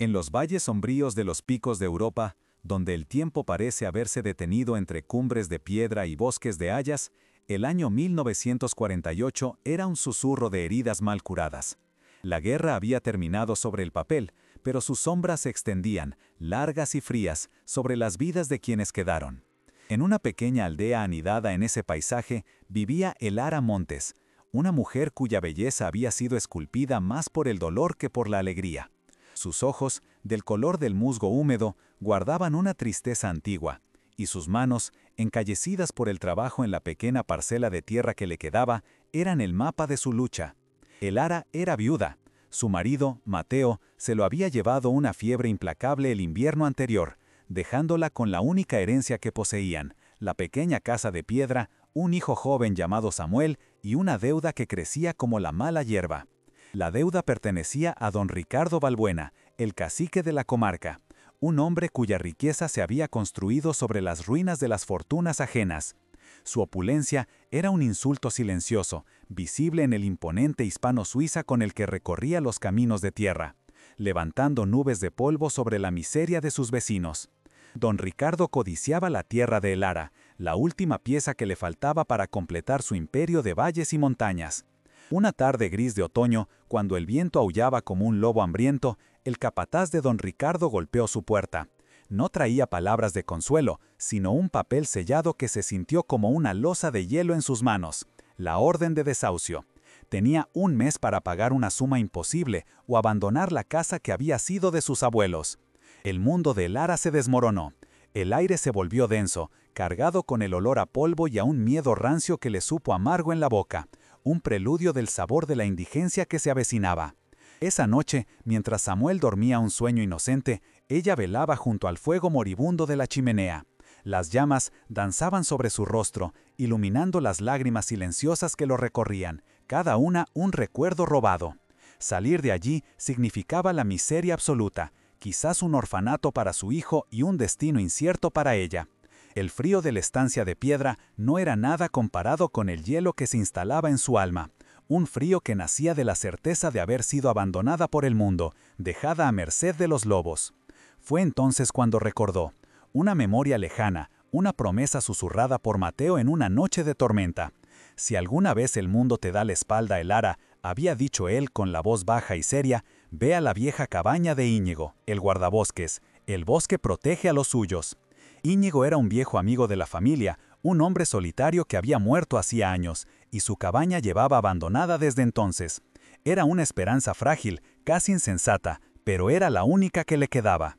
En los valles sombríos de los picos de Europa, donde el tiempo parece haberse detenido entre cumbres de piedra y bosques de hayas, el año 1948 era un susurro de heridas mal curadas. La guerra había terminado sobre el papel, pero sus sombras se extendían, largas y frías, sobre las vidas de quienes quedaron. En una pequeña aldea anidada en ese paisaje vivía Elara Montes, una mujer cuya belleza había sido esculpida más por el dolor que por la alegría. Sus ojos, del color del musgo húmedo, guardaban una tristeza antigua, y sus manos, encallecidas por el trabajo en la pequeña parcela de tierra que le quedaba, eran el mapa de su lucha. Elara era viuda. Su marido, Mateo, se lo había llevado una fiebre implacable el invierno anterior, dejándola con la única herencia que poseían, la pequeña casa de piedra, un hijo joven llamado Samuel y una deuda que crecía como la mala hierba. La deuda pertenecía a don Ricardo Balbuena, el cacique de la comarca, un hombre cuya riqueza se había construido sobre las ruinas de las fortunas ajenas. Su opulencia era un insulto silencioso, visible en el imponente hispano-suiza con el que recorría los caminos de tierra, levantando nubes de polvo sobre la miseria de sus vecinos. Don Ricardo codiciaba la tierra de Elara, la última pieza que le faltaba para completar su imperio de valles y montañas. Una tarde gris de otoño, cuando el viento aullaba como un lobo hambriento, el capataz de don Ricardo golpeó su puerta. No traía palabras de consuelo, sino un papel sellado que se sintió como una losa de hielo en sus manos, la orden de desahucio. Tenía un mes para pagar una suma imposible o abandonar la casa que había sido de sus abuelos. El mundo de Elara se desmoronó. El aire se volvió denso, cargado con el olor a polvo y a un miedo rancio que le supo amargo en la boca, un preludio del sabor de la indigencia que se avecinaba. Esa noche, mientras Samuel dormía un sueño inocente, ella velaba junto al fuego moribundo de la chimenea. Las llamas danzaban sobre su rostro, iluminando las lágrimas silenciosas que lo recorrían, cada una un recuerdo robado. Salir de allí significaba la miseria absoluta, quizás un orfanato para su hijo y un destino incierto para ella. El frío de la estancia de piedra no era nada comparado con el hielo que se instalaba en su alma, un frío que nacía de la certeza de haber sido abandonada por el mundo, dejada a merced de los lobos. Fue entonces cuando recordó, una memoria lejana, una promesa susurrada por Mateo en una noche de tormenta. Si alguna vez el mundo te da la espalda, Elara, había dicho él con la voz baja y seria, ve a la vieja cabaña de Íñigo, el guardabosques, el bosque protege a los suyos. Íñigo era un viejo amigo de la familia, un hombre solitario que había muerto hacía años, y su cabaña llevaba abandonada desde entonces. Era una esperanza frágil, casi insensata, pero era la única que le quedaba.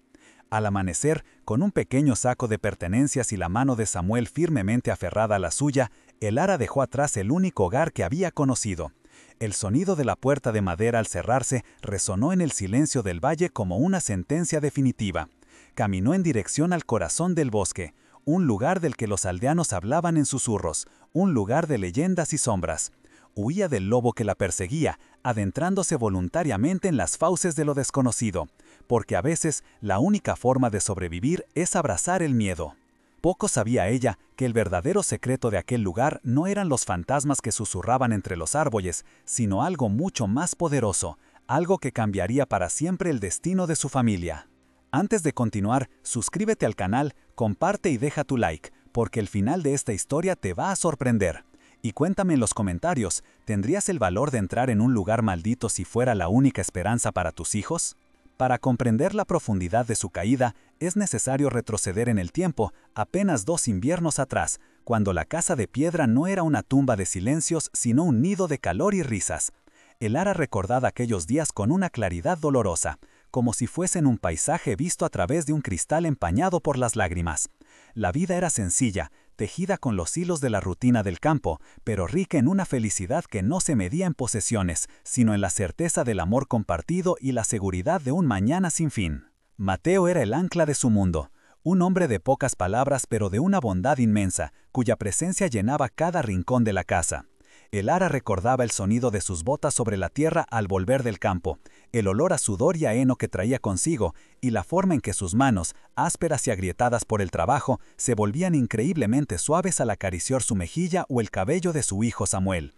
Al amanecer, con un pequeño saco de pertenencias y la mano de Samuel firmemente aferrada a la suya, Elara dejó atrás el único hogar que había conocido. El sonido de la puerta de madera al cerrarse resonó en el silencio del valle como una sentencia definitiva. Caminó en dirección al corazón del bosque, un lugar del que los aldeanos hablaban en susurros, un lugar de leyendas y sombras. Huía del lobo que la perseguía, adentrándose voluntariamente en las fauces de lo desconocido, porque a veces la única forma de sobrevivir es abrazar el miedo. Poco sabía ella que el verdadero secreto de aquel lugar no eran los fantasmas que susurraban entre los árboles, sino algo mucho más poderoso, algo que cambiaría para siempre el destino de su familia. Antes de continuar, suscríbete al canal, comparte y deja tu like, porque el final de esta historia te va a sorprender. Y cuéntame en los comentarios, ¿tendrías el valor de entrar en un lugar maldito si fuera la única esperanza para tus hijos? Para comprender la profundidad de su caída, es necesario retroceder en el tiempo apenas 2 inviernos atrás, cuando la casa de piedra no era una tumba de silencios, sino un nido de calor y risas. Elara recordaba aquellos días con una claridad dolorosa, como si fuesen un paisaje visto a través de un cristal empañado por las lágrimas. La vida era sencilla, tejida con los hilos de la rutina del campo, pero rica en una felicidad que no se medía en posesiones, sino en la certeza del amor compartido y la seguridad de un mañana sin fin. Mateo era el ancla de su mundo, un hombre de pocas palabras pero de una bondad inmensa, cuya presencia llenaba cada rincón de la casa. Elara recordaba el sonido de sus botas sobre la tierra al volver del campo, el olor a sudor y a heno que traía consigo, y la forma en que sus manos, ásperas y agrietadas por el trabajo, se volvían increíblemente suaves al acariciar su mejilla o el cabello de su hijo Samuel.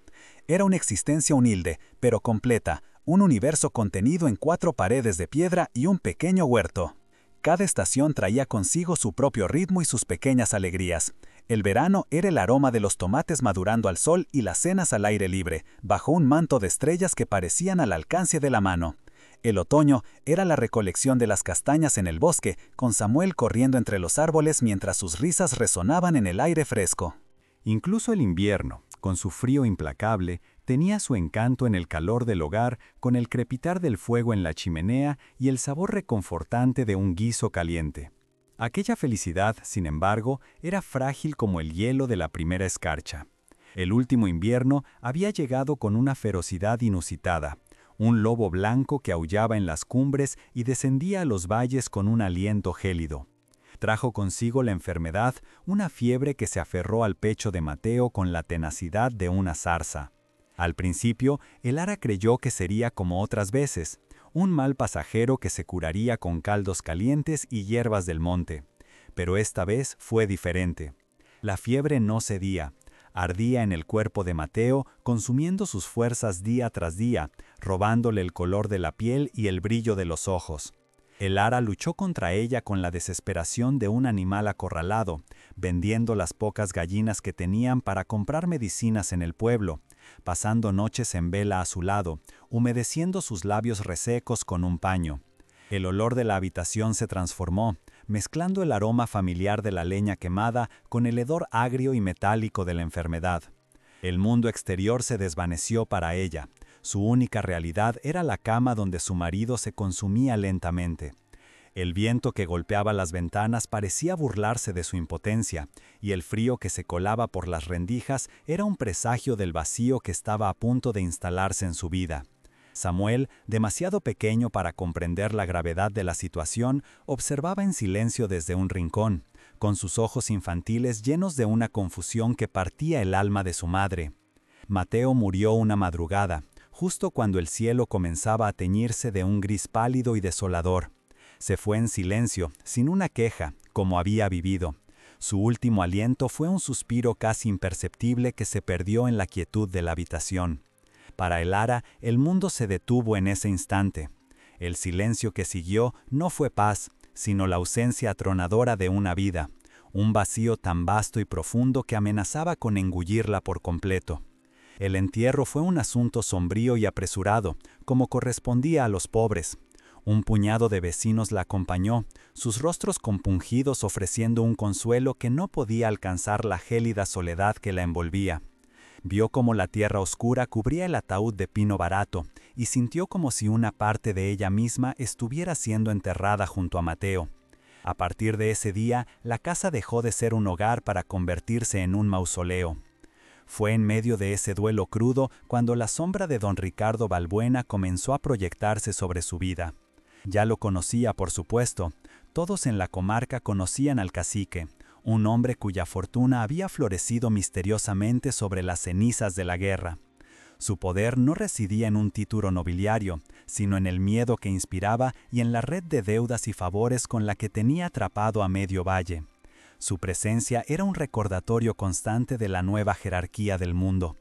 Era una existencia humilde, pero completa, un universo contenido en 4 paredes de piedra y un pequeño huerto. Cada estación traía consigo su propio ritmo y sus pequeñas alegrías. El verano era el aroma de los tomates madurando al sol y las cenas al aire libre, bajo un manto de estrellas que parecían al alcance de la mano. El otoño era la recolección de las castañas en el bosque, con Samuel corriendo entre los árboles mientras sus risas resonaban en el aire fresco. Incluso el invierno, con su frío implacable, tenía su encanto en el calor del hogar, con el crepitar del fuego en la chimenea y el sabor reconfortante de un guiso caliente. Aquella felicidad, sin embargo, era frágil como el hielo de la primera escarcha. El último invierno había llegado con una ferocidad inusitada, un lobo blanco que aullaba en las cumbres y descendía a los valles con un aliento gélido. Trajo consigo la enfermedad, una fiebre que se aferró al pecho de Mateo con la tenacidad de una zarza. Al principio, el ara creyó que sería como otras veces, un mal pasajero que se curaría con caldos calientes y hierbas del monte. Pero esta vez fue diferente. La fiebre no cedía. Ardía en el cuerpo de Mateo, consumiendo sus fuerzas día tras día, robándole el color de la piel y el brillo de los ojos. El ara luchó contra ella con la desesperación de un animal acorralado, vendiendo las pocas gallinas que tenían para comprar medicinas en el pueblo, pasando noches en vela a su lado, humedeciendo sus labios resecos con un paño. El olor de la habitación se transformó, mezclando el aroma familiar de la leña quemada con el hedor agrio y metálico de la enfermedad. El mundo exterior se desvaneció para ella. Su única realidad era la cama donde su marido se consumía lentamente. El viento que golpeaba las ventanas parecía burlarse de su impotencia, y el frío que se colaba por las rendijas era un presagio del vacío que estaba a punto de instalarse en su vida. Samuel, demasiado pequeño para comprender la gravedad de la situación, observaba en silencio desde un rincón, con sus ojos infantiles llenos de una confusión que partía el alma de su madre. Mateo murió una madrugada, justo cuando el cielo comenzaba a teñirse de un gris pálido y desolador. Se fue en silencio, sin una queja, como había vivido. Su último aliento fue un suspiro casi imperceptible que se perdió en la quietud de la habitación. Para el ara, el mundo se detuvo en ese instante. El silencio que siguió no fue paz, sino la ausencia atronadora de una vida, un vacío tan vasto y profundo que amenazaba con engullirla por completo. El entierro fue un asunto sombrío y apresurado, como correspondía a los pobres. Un puñado de vecinos la acompañó, sus rostros compungidos ofreciendo un consuelo que no podía alcanzar la gélida soledad que la envolvía. Vio cómo la tierra oscura cubría el ataúd de pino barato y sintió como si una parte de ella misma estuviera siendo enterrada junto a Mateo. A partir de ese día, la casa dejó de ser un hogar para convertirse en un mausoleo. Fue en medio de ese duelo crudo cuando la sombra de don Ricardo Balbuena comenzó a proyectarse sobre su vida. Ya lo conocía, por supuesto. Todos en la comarca conocían al cacique, un hombre cuya fortuna había florecido misteriosamente sobre las cenizas de la guerra. Su poder no residía en un título nobiliario, sino en el miedo que inspiraba y en la red de deudas y favores con la que tenía atrapado a medio valle. Su presencia era un recordatorio constante de la nueva jerarquía del mundo.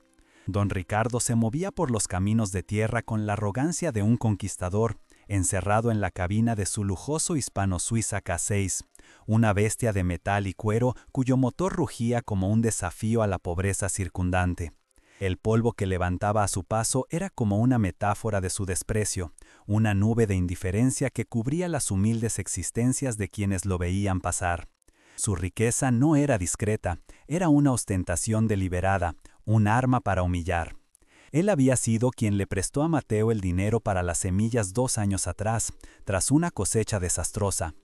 Don Ricardo se movía por los caminos de tierra con la arrogancia de un conquistador, encerrado en la cabina de su lujoso hispano-suiza K6, una bestia de metal y cuero cuyo motor rugía como un desafío a la pobreza circundante. El polvo que levantaba a su paso era como una metáfora de su desprecio, una nube de indiferencia que cubría las humildes existencias de quienes lo veían pasar. Su riqueza no era discreta, era una ostentación deliberada, un arma para humillar. Él había sido quien le prestó a Mateo el dinero para las semillas 2 años atrás, tras una cosecha desastrosa.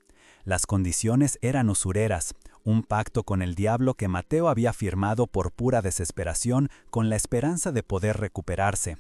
Las condiciones eran usureras, un pacto con el diablo que Mateo había firmado por pura desesperación con la esperanza de poder recuperarse.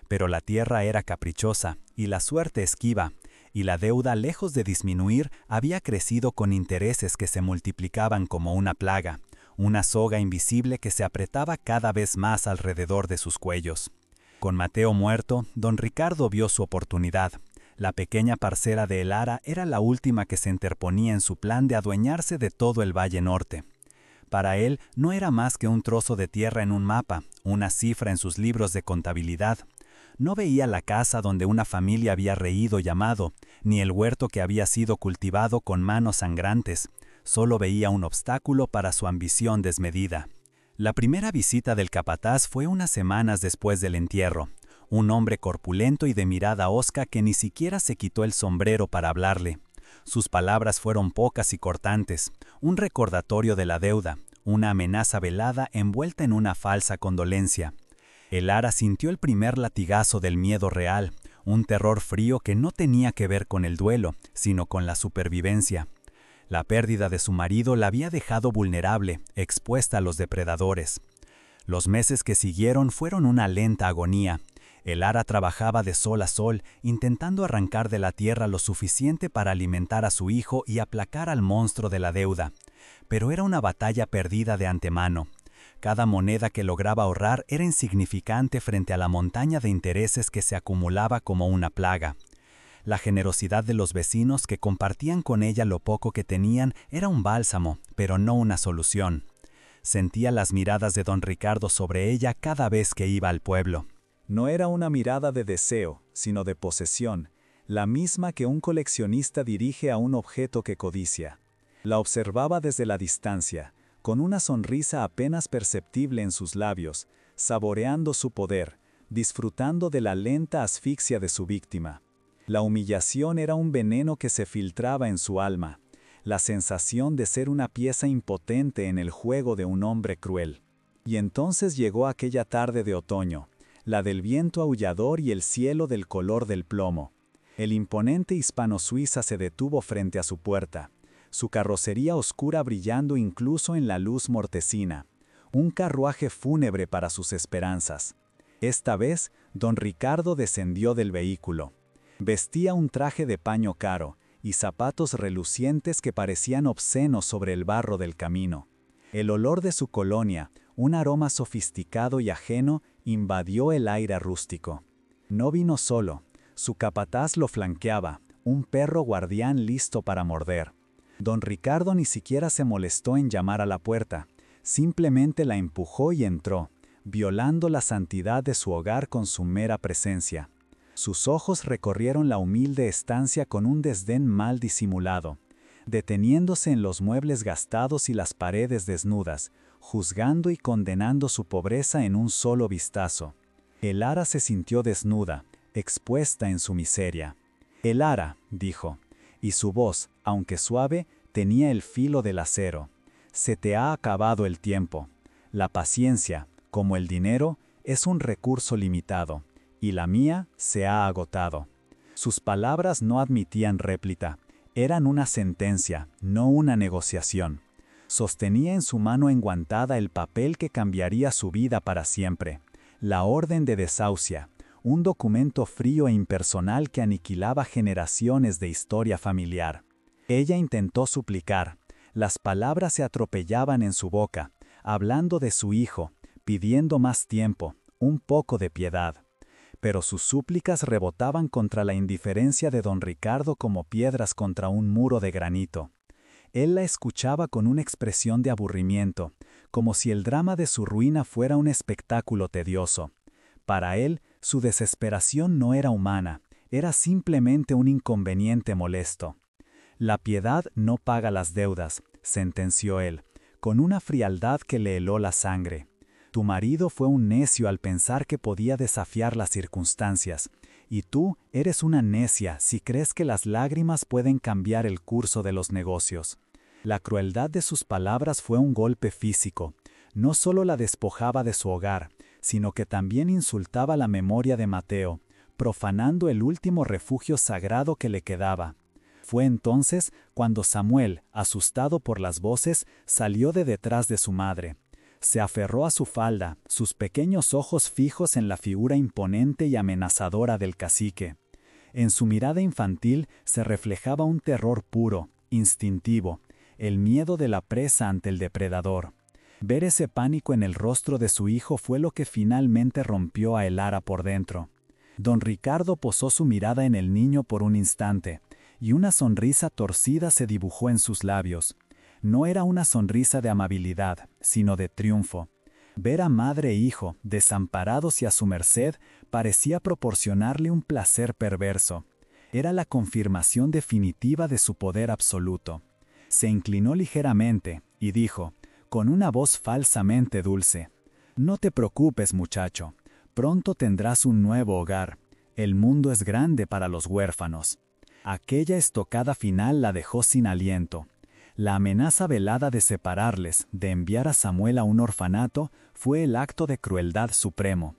Pero la tierra era caprichosa y la suerte esquiva, y la deuda, lejos de disminuir, había crecido con intereses que se multiplicaban como una plaga, una soga invisible que se apretaba cada vez más alrededor de sus cuellos. Con Mateo muerto, don Ricardo vio su oportunidad. La pequeña parcela de El Ara era la última que se interponía en su plan de adueñarse de todo el Valle Norte. Para él no era más que un trozo de tierra en un mapa, una cifra en sus libros de contabilidad. No veía la casa donde una familia había reído y amado, ni el huerto que había sido cultivado con manos sangrantes. Solo veía un obstáculo para su ambición desmedida. La primera visita del capataz fue unas semanas después del entierro. Un hombre corpulento y de mirada hosca que ni siquiera se quitó el sombrero para hablarle. Sus palabras fueron pocas y cortantes, un recordatorio de la deuda, una amenaza velada envuelta en una falsa condolencia. El Ara sintió el primer latigazo del miedo real, un terror frío que no tenía que ver con el duelo, sino con la supervivencia. La pérdida de su marido la había dejado vulnerable, expuesta a los depredadores. Los meses que siguieron fueron una lenta agonía. El Ara trabajaba de sol a sol, intentando arrancar de la tierra lo suficiente para alimentar a su hijo y aplacar al monstruo de la deuda. Pero era una batalla perdida de antemano. Cada moneda que lograba ahorrar era insignificante frente a la montaña de intereses que se acumulaba como una plaga. La generosidad de los vecinos que compartían con ella lo poco que tenían era un bálsamo, pero no una solución. Sentía las miradas de don Ricardo sobre ella cada vez que iba al pueblo. No era una mirada de deseo, sino de posesión, la misma que un coleccionista dirige a un objeto que codicia. La observaba desde la distancia, con una sonrisa apenas perceptible en sus labios, saboreando su poder, disfrutando de la lenta asfixia de su víctima. La humillación era un veneno que se filtraba en su alma, la sensación de ser una pieza impotente en el juego de un hombre cruel. Y entonces llegó aquella tarde de otoño, la del viento aullador y el cielo del color del plomo. El imponente hispano-suiza se detuvo frente a su puerta, su carrocería oscura brillando incluso en la luz mortecina, un carruaje fúnebre para sus esperanzas. Esta vez, don Ricardo descendió del vehículo. Vestía un traje de paño caro y zapatos relucientes que parecían obscenos sobre el barro del camino. El olor de su colonia, un aroma sofisticado y ajeno, invadió el aire rústico. No vino solo, su capataz lo flanqueaba, un perro guardián listo para morder. Don Ricardo ni siquiera se molestó en llamar a la puerta, simplemente la empujó y entró, violando la santidad de su hogar con su mera presencia. Sus ojos recorrieron la humilde estancia con un desdén mal disimulado, deteniéndose en los muebles gastados y las paredes desnudas, juzgando y condenando su pobreza en un solo vistazo. El Ara se sintió desnuda, expuesta en su miseria. El Ara, dijo, y su voz, aunque suave, tenía el filo del acero. Se te ha acabado el tiempo. La paciencia, como el dinero, es un recurso limitado, y la mía se ha agotado. Sus palabras no admitían réplica, eran una sentencia, no una negociación. Sostenía en su mano enguantada el papel que cambiaría su vida para siempre, la orden de desahucia, un documento frío e impersonal que aniquilaba generaciones de historia familiar. Ella intentó suplicar, las palabras se atropellaban en su boca, hablando de su hijo, pidiendo más tiempo, un poco de piedad. Pero sus súplicas rebotaban contra la indiferencia de don Ricardo como piedras contra un muro de granito. Él la escuchaba con una expresión de aburrimiento, como si el drama de su ruina fuera un espectáculo tedioso. Para él, su desesperación no era humana, era simplemente un inconveniente molesto. La piedad no paga las deudas, sentenció él, con una frialdad que le heló la sangre. Tu marido fue un necio al pensar que podía desafiar las circunstancias, y tú eres una necia si crees que las lágrimas pueden cambiar el curso de los negocios. La crueldad de sus palabras fue un golpe físico. No solo la despojaba de su hogar, sino que también insultaba la memoria de Mateo, profanando el último refugio sagrado que le quedaba. Fue entonces cuando Samuel, asustado por las voces, salió de detrás de su madre. Se aferró a su falda, sus pequeños ojos fijos en la figura imponente y amenazadora del cacique. En su mirada infantil se reflejaba un terror puro, instintivo, el miedo de la presa ante el depredador. Ver ese pánico en el rostro de su hijo fue lo que finalmente rompió a el Ara por dentro. Don Ricardo posó su mirada en el niño por un instante, y una sonrisa torcida se dibujó en sus labios. No era una sonrisa de amabilidad, sino de triunfo. Ver a madre e hijo desamparados y a su merced parecía proporcionarle un placer perverso. Era la confirmación definitiva de su poder absoluto. Se inclinó ligeramente y dijo, con una voz falsamente dulce: «No te preocupes, muchacho. Pronto tendrás un nuevo hogar. El mundo es grande para los huérfanos». Aquella estocada final la dejó sin aliento. La amenaza velada de separarles, de enviar a Samuel a un orfanato, fue el acto de crueldad supremo.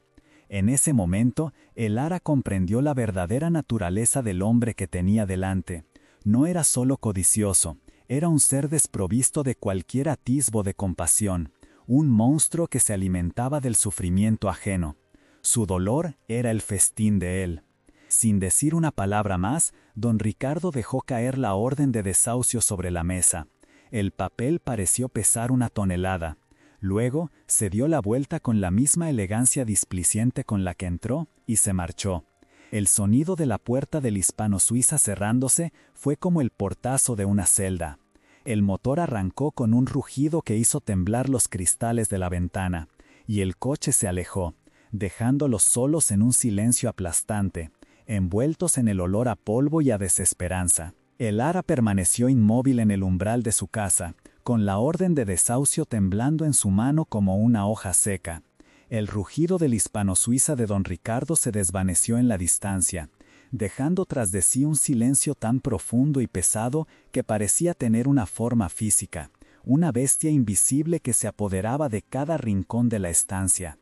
En ese momento, el Ara comprendió la verdadera naturaleza del hombre que tenía delante. No era solo codicioso, era un ser desprovisto de cualquier atisbo de compasión, un monstruo que se alimentaba del sufrimiento ajeno. Su dolor era el festín de él. Sin decir una palabra más, don Ricardo dejó caer la orden de desahucio sobre la mesa. El papel pareció pesar 1 tonelada. Luego se dio la vuelta con la misma elegancia displiciente con la que entró y se marchó. El sonido de la puerta del Hispano-Suiza cerrándose fue como el portazo de una celda. El motor arrancó con un rugido que hizo temblar los cristales de la ventana, y el coche se alejó, dejándolos solos en un silencio aplastante, envueltos en el olor a polvo y a desesperanza. El Ara permaneció inmóvil en el umbral de su casa, con la orden de desahucio temblando en su mano como una hoja seca. El rugido del Hispano-Suiza de don Ricardo se desvaneció en la distancia, dejando tras de sí un silencio tan profundo y pesado que parecía tener una forma física, una bestia invisible que se apoderaba de cada rincón de la estancia.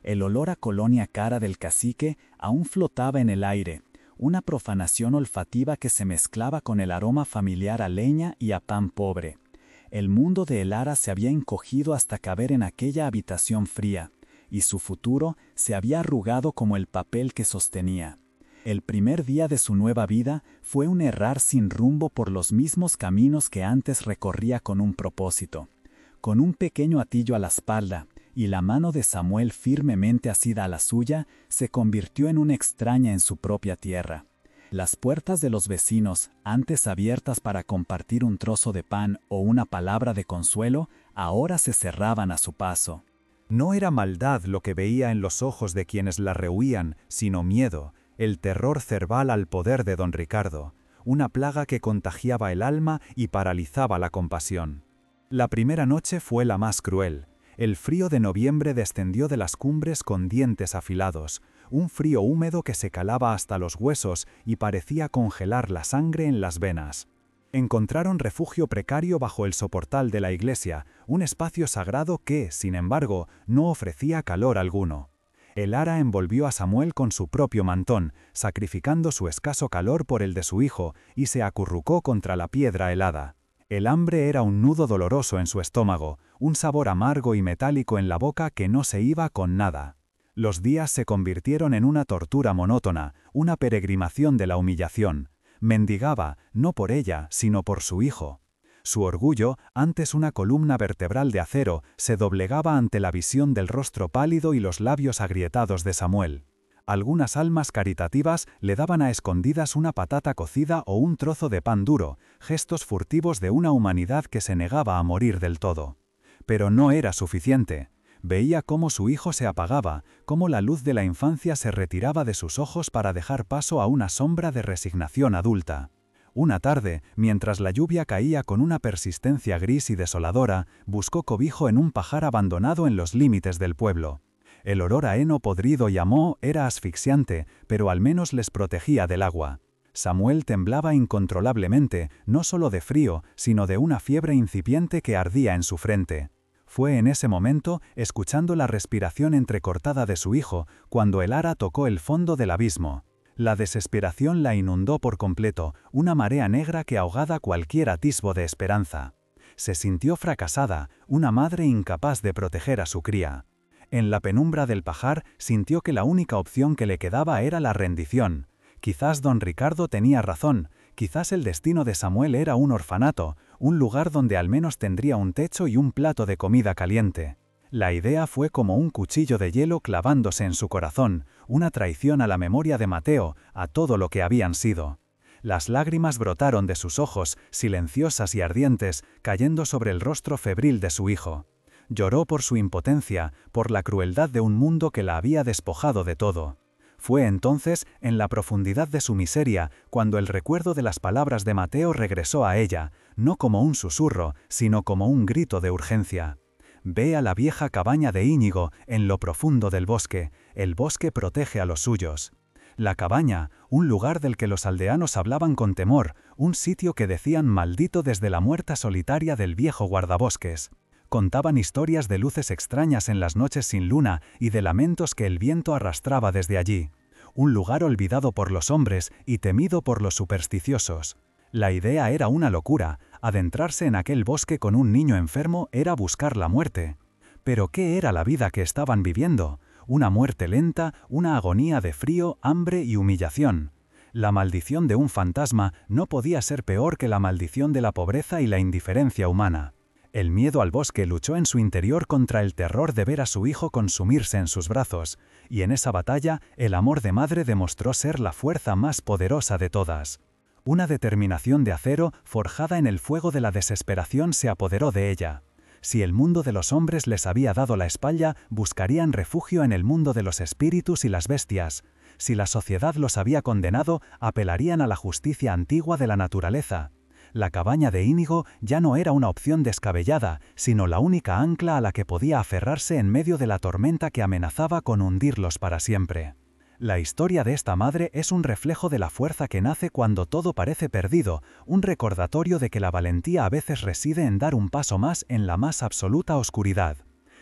El olor a colonia cara del cacique aún flotaba en el aire, una profanación olfativa que se mezclaba con el aroma familiar a leña y a pan pobre. El mundo de El Ara se había encogido hasta caber en aquella habitación fría, y su futuro se había arrugado como el papel que sostenía. El primer día de su nueva vida fue un errar sin rumbo por los mismos caminos que antes recorría con un propósito. Con un pequeño atillo a la espalda y la mano de Samuel firmemente asida a la suya, se convirtió en una extraña en su propia tierra. Las puertas de los vecinos, antes abiertas para compartir un trozo de pan o una palabra de consuelo, ahora se cerraban a su paso. No era maldad lo que veía en los ojos de quienes la rehuían, sino miedo, el terror cerval al poder de don Ricardo, una plaga que contagiaba el alma y paralizaba la compasión. La primera noche fue la más cruel. El frío de noviembre descendió de las cumbres con dientes afilados, un frío húmedo que se calaba hasta los huesos y parecía congelar la sangre en las venas. Encontraron refugio precario bajo el soportal de la iglesia, un espacio sagrado que, sin embargo, no ofrecía calor alguno. El Ara envolvió a Samuel con su propio mantón, sacrificando su escaso calor por el de su hijo, y se acurrucó contra la piedra helada. El hambre era un nudo doloroso en su estómago, un sabor amargo y metálico en la boca que no se iba con nada. Los días se convirtieron en una tortura monótona, una peregrinación de la humillación. Mendigaba, no por ella, sino por su hijo. Su orgullo, antes una columna vertebral de acero, se doblegaba ante la visión del rostro pálido y los labios agrietados de Samuel. Algunas almas caritativas le daban a escondidas una patata cocida o un trozo de pan duro, gestos furtivos de una humanidad que se negaba a morir del todo. Pero no era suficiente. Veía cómo su hijo se apagaba, cómo la luz de la infancia se retiraba de sus ojos para dejar paso a una sombra de resignación adulta. Una tarde, mientras la lluvia caía con una persistencia gris y desoladora, buscó cobijo en un pajar abandonado en los límites del pueblo. El olor a heno podrido y a moho era asfixiante, pero al menos les protegía del agua. Samuel temblaba incontrolablemente, no solo de frío, sino de una fiebre incipiente que ardía en su frente. Fue en ese momento, escuchando la respiración entrecortada de su hijo, cuando el Ara tocó el fondo del abismo. La desesperación la inundó por completo, una marea negra que ahogaba cualquier atisbo de esperanza. Se sintió fracasada, una madre incapaz de proteger a su cría. En la penumbra del pajar sintió que la única opción que le quedaba era la rendición. Quizás don Ricardo tenía razón, quizás el destino de Samuel era un orfanato, un lugar donde al menos tendría un techo y un plato de comida caliente. La idea fue como un cuchillo de hielo clavándose en su corazón, una traición a la memoria de Mateo, a todo lo que habían sido. Las lágrimas brotaron de sus ojos, silenciosas y ardientes, cayendo sobre el rostro febril de su hijo. Lloró por su impotencia, por la crueldad de un mundo que la había despojado de todo. Fue entonces, en la profundidad de su miseria, cuando el recuerdo de las palabras de Mateo regresó a ella, no como un susurro, sino como un grito de urgencia. Ve a la vieja cabaña de Íñigo, en lo profundo del bosque. El bosque protege a los suyos. La cabaña, un lugar del que los aldeanos hablaban con temor, un sitio que decían maldito desde la muerta solitaria del viejo guardabosques. Contaban historias de luces extrañas en las noches sin luna y de lamentos que el viento arrastraba desde allí. Un lugar olvidado por los hombres y temido por los supersticiosos. La idea era una locura. Adentrarse en aquel bosque con un niño enfermo era buscar la muerte. Pero ¿qué era la vida que estaban viviendo? Una muerte lenta, una agonía de frío, hambre y humillación. La maldición de un fantasma no podía ser peor que la maldición de la pobreza y la indiferencia humana. El miedo al bosque luchó en su interior contra el terror de ver a su hijo consumirse en sus brazos, y en esa batalla el amor de madre demostró ser la fuerza más poderosa de todas. Una determinación de acero, forjada en el fuego de la desesperación, se apoderó de ella. Si el mundo de los hombres les había dado la espalda, buscarían refugio en el mundo de los espíritus y las bestias. Si la sociedad los había condenado, apelarían a la justicia antigua de la naturaleza. La cabaña de Íñigo ya no era una opción descabellada, sino la única ancla a la que podía aferrarse en medio de la tormenta que amenazaba con hundirlos para siempre. La historia de esta madre es un reflejo de la fuerza que nace cuando todo parece perdido, un recordatorio de que la valentía a veces reside en dar un paso más en la más absoluta oscuridad.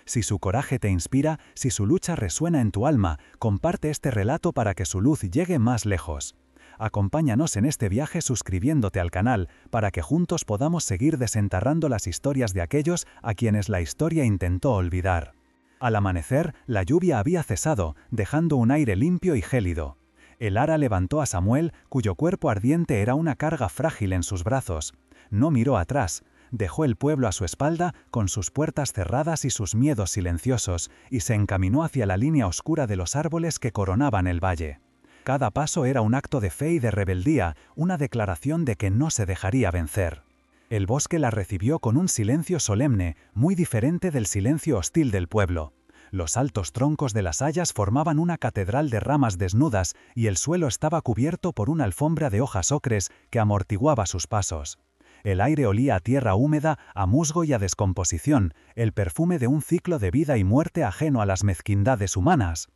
Si su coraje te inspira, si su lucha resuena en tu alma, comparte este relato para que su luz llegue más lejos. Acompáñanos en este viaje suscribiéndote al canal, para que juntos podamos seguir desenterrando las historias de aquellos a quienes la historia intentó olvidar. Al amanecer, la lluvia había cesado, dejando un aire limpio y gélido. El ara levantó a Samuel, cuyo cuerpo ardiente era una carga frágil en sus brazos. No miró atrás. Dejó el pueblo a su espalda, con sus puertas cerradas y sus miedos silenciosos, y se encaminó hacia la línea oscura de los árboles que coronaban el valle. Cada paso era un acto de fe y de rebeldía, una declaración de que no se dejaría vencer. El bosque la recibió con un silencio solemne, muy diferente del silencio hostil del pueblo. Los altos troncos de las hayas formaban una catedral de ramas desnudas y el suelo estaba cubierto por una alfombra de hojas ocres que amortiguaba sus pasos. El aire olía a tierra húmeda, a musgo y a descomposición, el perfume de un ciclo de vida y muerte ajeno a las mezquindades humanas.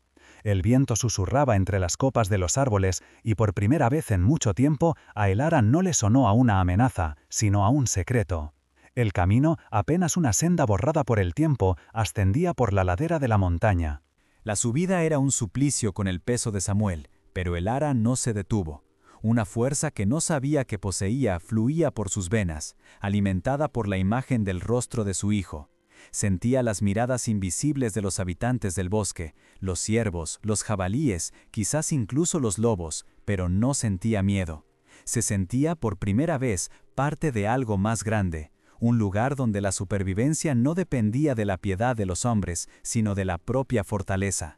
El viento susurraba entre las copas de los árboles y por primera vez en mucho tiempo a el ara no le sonó a una amenaza, sino a un secreto. El camino, apenas una senda borrada por el tiempo, ascendía por la ladera de la montaña. La subida era un suplicio con el peso de Samuel, pero el ara no se detuvo. Una fuerza que no sabía que poseía fluía por sus venas, alimentada por la imagen del rostro de su hijo. Sentía las miradas invisibles de los habitantes del bosque, los ciervos, los jabalíes, quizás incluso los lobos, pero no sentía miedo. Se sentía por primera vez parte de algo más grande, un lugar donde la supervivencia no dependía de la piedad de los hombres, sino de la propia fortaleza.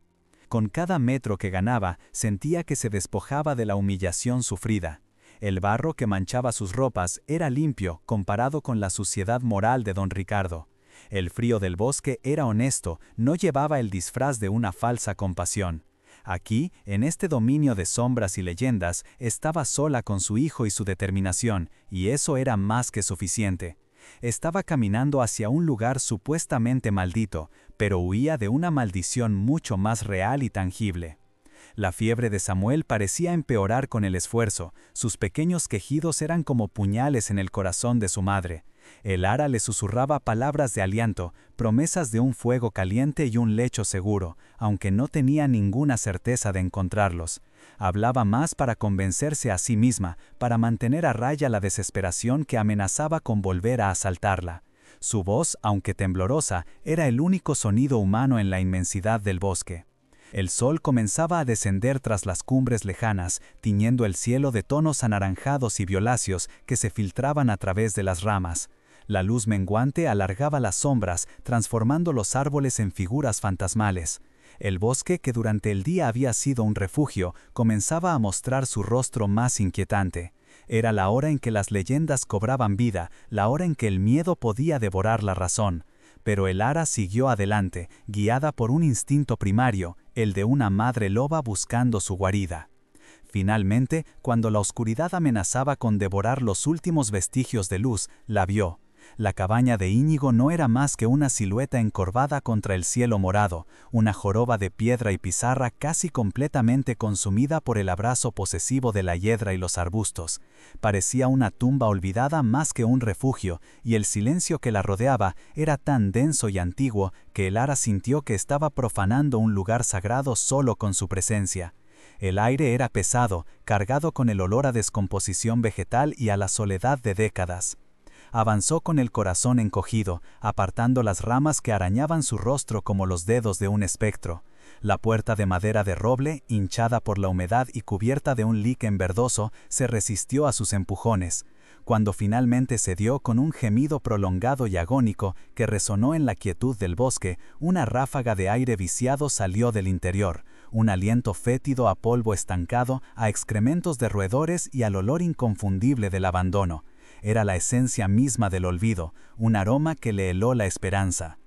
Con cada metro que ganaba, sentía que se despojaba de la humillación sufrida. El barro que manchaba sus ropas era limpio comparado con la suciedad moral de don Ricardo. El frío del bosque era honesto, no llevaba el disfraz de una falsa compasión. Aquí, en este dominio de sombras y leyendas, estaba sola con su hijo y su determinación, y eso era más que suficiente. Estaba caminando hacia un lugar supuestamente maldito, pero huía de una maldición mucho más real y tangible. La fiebre de Samuel parecía empeorar con el esfuerzo, sus pequeños quejidos eran como puñales en el corazón de su madre. El ara le susurraba palabras de aliento, promesas de un fuego caliente y un lecho seguro, aunque no tenía ninguna certeza de encontrarlos. Hablaba más para convencerse a sí misma, para mantener a raya la desesperación que amenazaba con volver a asaltarla. Su voz, aunque temblorosa, era el único sonido humano en la inmensidad del bosque. El sol comenzaba a descender tras las cumbres lejanas, tiñendo el cielo de tonos anaranjados y violáceos que se filtraban a través de las ramas. La luz menguante alargaba las sombras, transformando los árboles en figuras fantasmales. El bosque, que durante el día había sido un refugio, comenzaba a mostrar su rostro más inquietante. Era la hora en que las leyendas cobraban vida, la hora en que el miedo podía devorar la razón. pero el ara siguió adelante, guiada por un instinto primario, el de una madre loba buscando su guarida. Finalmente, cuando la oscuridad amenazaba con devorar los últimos vestigios de luz, la vio. La cabaña de Íñigo no era más que una silueta encorvada contra el cielo morado, una joroba de piedra y pizarra casi completamente consumida por el abrazo posesivo de la hiedra y los arbustos. Parecía una tumba olvidada más que un refugio, y el silencio que la rodeaba era tan denso y antiguo que el ara sintió que estaba profanando un lugar sagrado solo con su presencia. El aire era pesado, cargado con el olor a descomposición vegetal y a la soledad de décadas. Avanzó con el corazón encogido, apartando las ramas que arañaban su rostro como los dedos de un espectro. La puerta de madera de roble, hinchada por la humedad y cubierta de un líquen verdoso, se resistió a sus empujones. Cuando finalmente cedió con un gemido prolongado y agónico que resonó en la quietud del bosque, una ráfaga de aire viciado salió del interior, un aliento fétido a polvo estancado, a excrementos de roedores y al olor inconfundible del abandono. Era la esencia misma del olvido, un aroma que le heló la esperanza.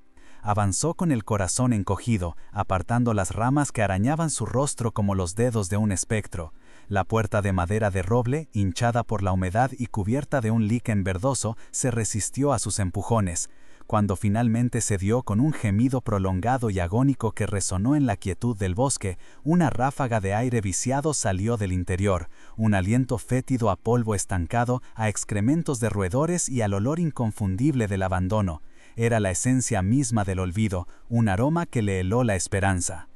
Avanzó con el corazón encogido, apartando las ramas que arañaban su rostro como los dedos de un espectro. La puerta de madera de roble, hinchada por la humedad y cubierta de un líquen verdoso, se resistió a sus empujones. Cuando finalmente cedió con un gemido prolongado y agónico que resonó en la quietud del bosque, una ráfaga de aire viciado salió del interior, un aliento fétido a polvo estancado, a excrementos de roedores y al olor inconfundible del abandono. Era la esencia misma del olvido, un aroma que le heló la esperanza.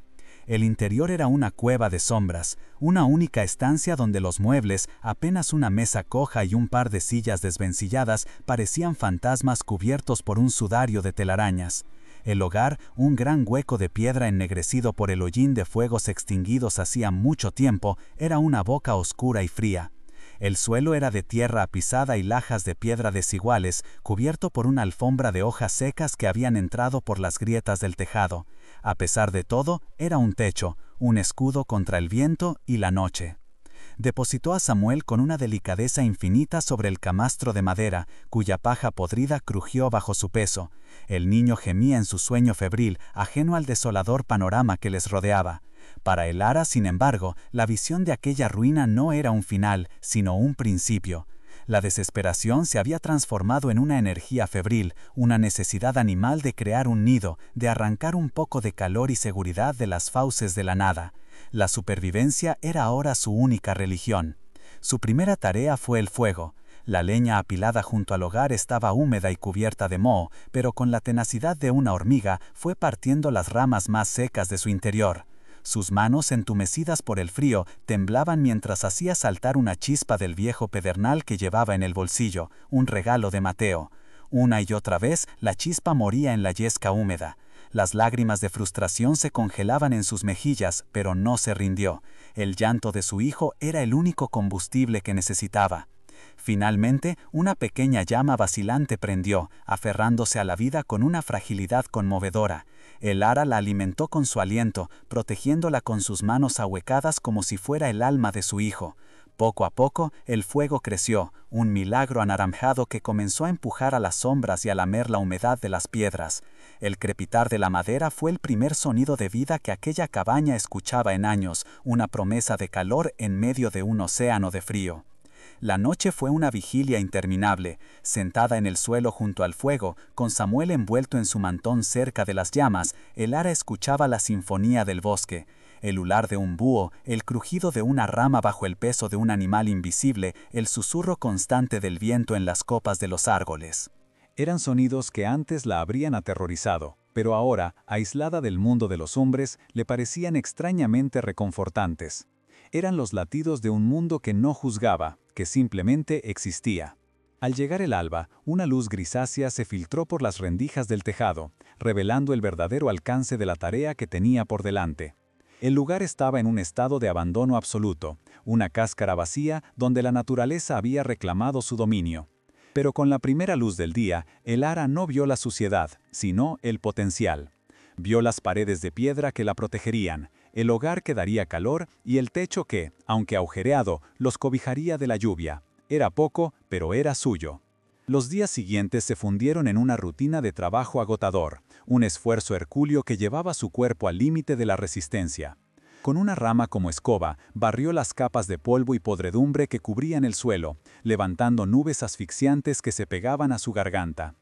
El interior era una cueva de sombras, una única estancia donde los muebles, apenas una mesa coja y un par de sillas desvencilladas, parecían fantasmas cubiertos por un sudario de telarañas. El hogar, un gran hueco de piedra ennegrecido por el hollín de fuegos extinguidos hacía mucho tiempo, era una boca oscura y fría. El suelo era de tierra pisada y lajas de piedra desiguales, cubierto por una alfombra de hojas secas que habían entrado por las grietas del tejado. A pesar de todo, era un techo, un escudo contra el viento y la noche. Depositó a Samuel con una delicadeza infinita sobre el camastro de madera, cuya paja podrida crujió bajo su peso. El niño gemía en su sueño febril, ajeno al desolador panorama que les rodeaba. Para el ara, sin embargo, la visión de aquella ruina no era un final, sino un principio. La desesperación se había transformado en una energía febril, una necesidad animal de crear un nido, de arrancar un poco de calor y seguridad de las fauces de la nada. La supervivencia era ahora su única religión. Su primera tarea fue el fuego. La leña apilada junto al hogar estaba húmeda y cubierta de moho, pero con la tenacidad de una hormiga fue partiendo las ramas más secas de su interior. Sus manos, entumecidas por el frío, temblaban mientras hacía saltar una chispa del viejo pedernal que llevaba en el bolsillo, un regalo de Mateo. Una y otra vez, la chispa moría en la yesca húmeda. Las lágrimas de frustración se congelaban en sus mejillas, pero no se rindió. El llanto de su hijo era el único combustible que necesitaba. Finalmente, una pequeña llama vacilante prendió, aferrándose a la vida con una fragilidad conmovedora. El ara la alimentó con su aliento, protegiéndola con sus manos ahuecadas como si fuera el alma de su hijo. Poco a poco, el fuego creció, un milagro anaranjado que comenzó a empujar a las sombras y a lamer la humedad de las piedras. El crepitar de la madera fue el primer sonido de vida que aquella cabaña escuchaba en años, una promesa de calor en medio de un océano de frío. La noche fue una vigilia interminable. Sentada en el suelo junto al fuego, con Samuel envuelto en su mantón cerca de las llamas, el ara escuchaba la sinfonía del bosque. El ular de un búho, el crujido de una rama bajo el peso de un animal invisible, el susurro constante del viento en las copas de los árboles. Eran sonidos que antes la habrían aterrorizado, pero ahora, aislada del mundo de los hombres, le parecían extrañamente reconfortantes. Eran los latidos de un mundo que no juzgaba, que simplemente existía. Al llegar el alba, una luz grisácea se filtró por las rendijas del tejado, revelando el verdadero alcance de la tarea que tenía por delante. El lugar estaba en un estado de abandono absoluto, una cáscara vacía donde la naturaleza había reclamado su dominio. Pero con la primera luz del día, el ara no vio la suciedad, sino el potencial. Vio las paredes de piedra que la protegerían, el hogar que daría calor y el techo que, aunque agujereado, los cobijaría de la lluvia. Era poco, pero era suyo. Los días siguientes se fundieron en una rutina de trabajo agotador, un esfuerzo hercúleo que llevaba su cuerpo al límite de la resistencia. Con una rama como escoba, barrió las capas de polvo y podredumbre que cubrían el suelo, levantando nubes asfixiantes que se pegaban a su garganta.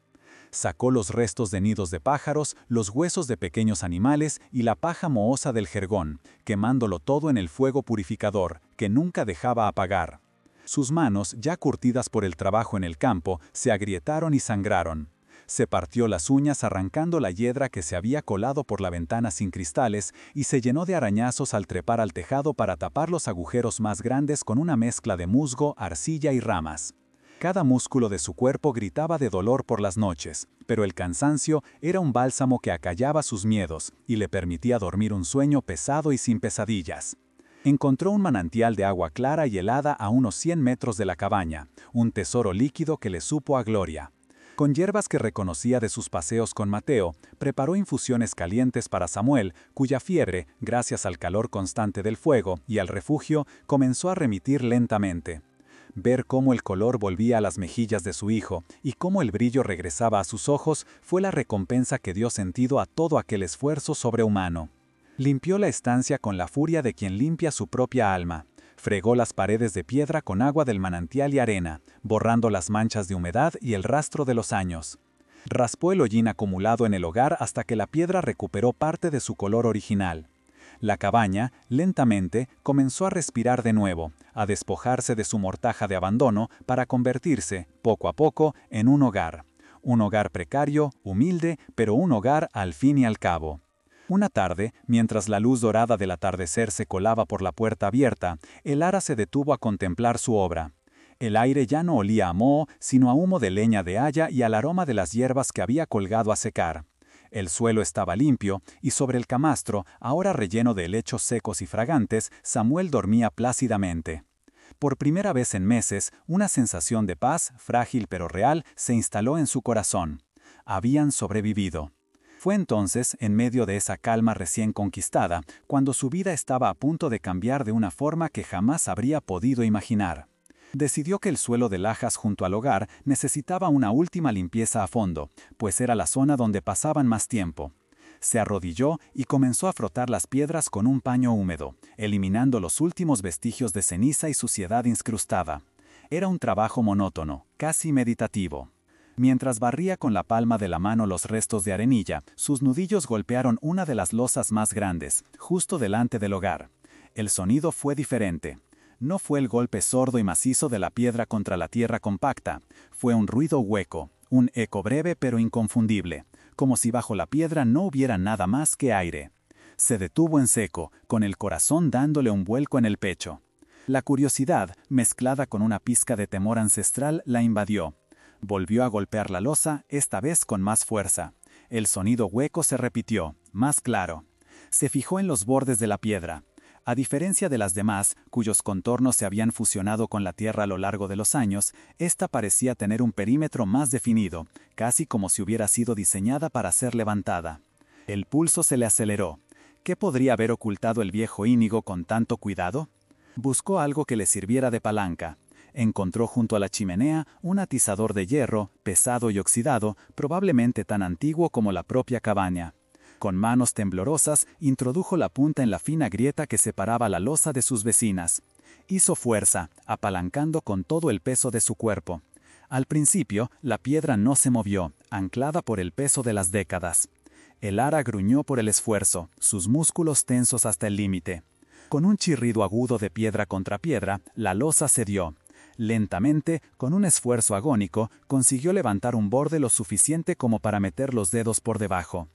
Sacó los restos de nidos de pájaros, los huesos de pequeños animales y la paja mohosa del jergón, quemándolo todo en el fuego purificador, que nunca dejaba apagar. Sus manos, ya curtidas por el trabajo en el campo, se agrietaron y sangraron. Se partió las uñas arrancando la hiedra que se había colado por la ventana sin cristales y se llenó de arañazos al trepar al tejado para tapar los agujeros más grandes con una mezcla de musgo, arcilla y ramas. Cada músculo de su cuerpo gritaba de dolor por las noches, pero el cansancio era un bálsamo que acallaba sus miedos y le permitía dormir un sueño pesado y sin pesadillas. Encontró un manantial de agua clara y helada a unos 100 metros de la cabaña, un tesoro líquido que le supo a gloria. Con hierbas que reconocía de sus paseos con Mateo, preparó infusiones calientes para Samuel, cuya fiebre, gracias al calor constante del fuego y al refugio, comenzó a remitir lentamente. Ver cómo el color volvía a las mejillas de su hijo y cómo el brillo regresaba a sus ojos fue la recompensa que dio sentido a todo aquel esfuerzo sobrehumano. Limpió la estancia con la furia de quien limpia su propia alma. Fregó las paredes de piedra con agua del manantial y arena, borrando las manchas de humedad y el rastro de los años. Raspó el hollín acumulado en el hogar hasta que la piedra recuperó parte de su color original. La cabaña, lentamente, comenzó a respirar de nuevo, a despojarse de su mortaja de abandono para convertirse, poco a poco, en un hogar. Un hogar precario, humilde, pero un hogar al fin y al cabo. Una tarde, mientras la luz dorada del atardecer se colaba por la puerta abierta, el ara se detuvo a contemplar su obra. El aire ya no olía a moho, sino a humo de leña de haya y al aroma de las hierbas que había colgado a secar. El suelo estaba limpio, y sobre el camastro, ahora relleno de helechos secos y fragantes, Samuel dormía plácidamente. Por primera vez en meses, una sensación de paz, frágil pero real, se instaló en su corazón. Habían sobrevivido. Fue entonces, en medio de esa calma recién conquistada, cuando su vida estaba a punto de cambiar de una forma que jamás habría podido imaginar. Decidió que el suelo de lajas junto al hogar necesitaba una última limpieza a fondo, pues era la zona donde pasaban más tiempo. Se arrodilló y comenzó a frotar las piedras con un paño húmedo, eliminando los últimos vestigios de ceniza y suciedad incrustada. Era un trabajo monótono, casi meditativo. Mientras barría con la palma de la mano los restos de arenilla, sus nudillos golpearon una de las losas más grandes, justo delante del hogar. El sonido fue diferente. No fue el golpe sordo y macizo de la piedra contra la tierra compacta, fue un ruido hueco, un eco breve pero inconfundible, como si bajo la piedra no hubiera nada más que aire. Se detuvo en seco, con el corazón dándole un vuelco en el pecho. La curiosidad, mezclada con una pizca de temor ancestral, la invadió. Volvió a golpear la losa, esta vez con más fuerza. El sonido hueco se repitió, más claro. Se fijó en los bordes de la piedra. A diferencia de las demás, cuyos contornos se habían fusionado con la tierra a lo largo de los años, esta parecía tener un perímetro más definido, casi como si hubiera sido diseñada para ser levantada. El pulso se le aceleró. ¿Qué podría haber ocultado el viejo Íñigo con tanto cuidado? Buscó algo que le sirviera de palanca. Encontró junto a la chimenea un atizador de hierro, pesado y oxidado, probablemente tan antiguo como la propia cabaña. Con manos temblorosas, introdujo la punta en la fina grieta que separaba la losa de sus vecinas. Hizo fuerza, apalancando con todo el peso de su cuerpo. Al principio, la piedra no se movió, anclada por el peso de las décadas. El ara gruñó por el esfuerzo, sus músculos tensos hasta el límite. Con un chirrido agudo de piedra contra piedra, la losa cedió. Lentamente, con un esfuerzo agónico, consiguió levantar un borde lo suficiente como para meter los dedos por debajo.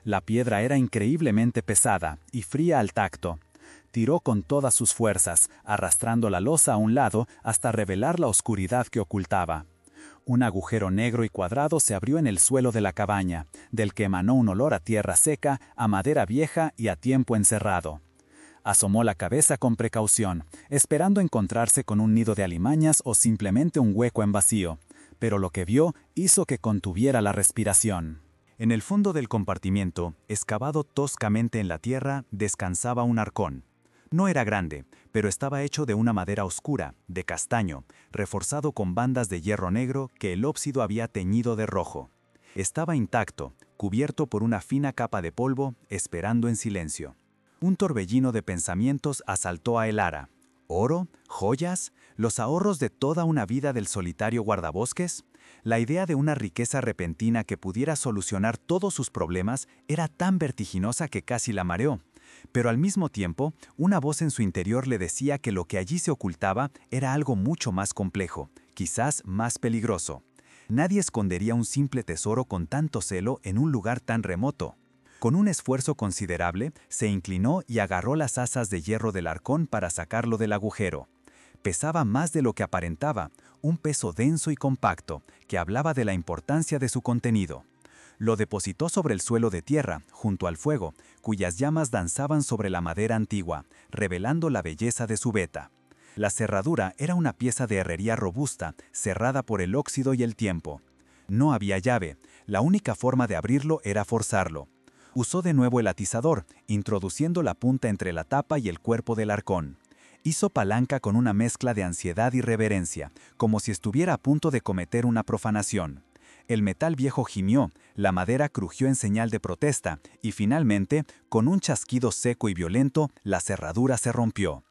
La piedra era increíblemente pesada y fría al tacto. Tiró con todas sus fuerzas, arrastrando la losa a un lado hasta revelar la oscuridad que ocultaba. Un agujero negro y cuadrado se abrió en el suelo de la cabaña, del que emanó un olor a tierra seca, a madera vieja y a tiempo encerrado. Asomó la cabeza con precaución, esperando encontrarse con un nido de alimañas o simplemente un hueco en vacío, pero lo que vio hizo que contuviera la respiración. En el fondo del compartimiento, excavado toscamente en la tierra, descansaba un arcón. No era grande, pero estaba hecho de una madera oscura, de castaño, reforzado con bandas de hierro negro que el óxido había teñido de rojo. Estaba intacto, cubierto por una fina capa de polvo, esperando en silencio. Un torbellino de pensamientos asaltó a Elara. ¿Oro? ¿Joyas? ¿Los ahorros de toda una vida del solitario guardabosques? La idea de una riqueza repentina que pudiera solucionar todos sus problemas era tan vertiginosa que casi la mareó. Pero al mismo tiempo, una voz en su interior le decía que lo que allí se ocultaba era algo mucho más complejo, quizás más peligroso. Nadie escondería un simple tesoro con tanto celo en un lugar tan remoto. Con un esfuerzo considerable, se inclinó y agarró las asas de hierro del arcón para sacarlo del agujero. Pesaba más de lo que aparentaba, un peso denso y compacto, que hablaba de la importancia de su contenido. Lo depositó sobre el suelo de tierra, junto al fuego, cuyas llamas danzaban sobre la madera antigua, revelando la belleza de su veta. La cerradura era una pieza de herrería robusta, cerrada por el óxido y el tiempo. No había llave, la única forma de abrirlo era forzarlo. Usó de nuevo el atizador, introduciendo la punta entre la tapa y el cuerpo del arcón. Hizo palanca con una mezcla de ansiedad y reverencia, como si estuviera a punto de cometer una profanación. El metal viejo gimió, la madera crujió en señal de protesta, y finalmente, con un chasquido seco y violento, la cerradura se rompió.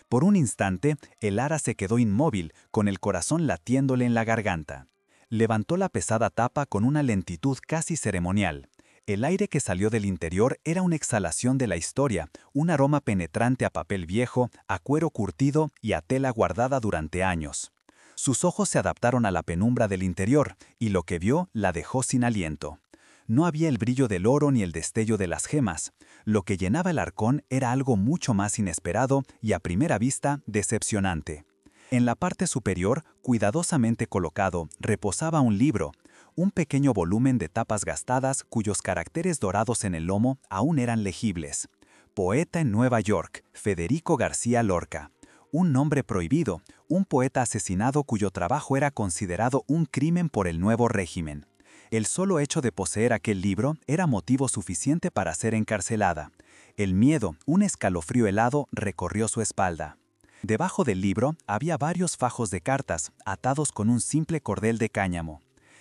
Por un instante, Elara se quedó inmóvil, con el corazón latiéndole en la garganta. Levantó la pesada tapa con una lentitud casi ceremonial. El aire que salió del interior era una exhalación de la historia, un aroma penetrante a papel viejo, a cuero curtido y a tela guardada durante años. Sus ojos se adaptaron a la penumbra del interior, y lo que vio la dejó sin aliento. No había el brillo del oro ni el destello de las gemas. Lo que llenaba el arcón era algo mucho más inesperado y a primera vista decepcionante. En la parte superior, cuidadosamente colocado, reposaba un libro, un pequeño volumen de tapas gastadas cuyos caracteres dorados en el lomo aún eran legibles. Poeta en Nueva York, Federico García Lorca. Un nombre prohibido, un poeta asesinado cuyo trabajo era considerado un crimen por el nuevo régimen. El solo hecho de poseer aquel libro era motivo suficiente para ser encarcelada. El miedo, un escalofrío helado, recorrió su espalda. Debajo del libro había varios fajos de cartas, atados con un simple cordel de cáñamo.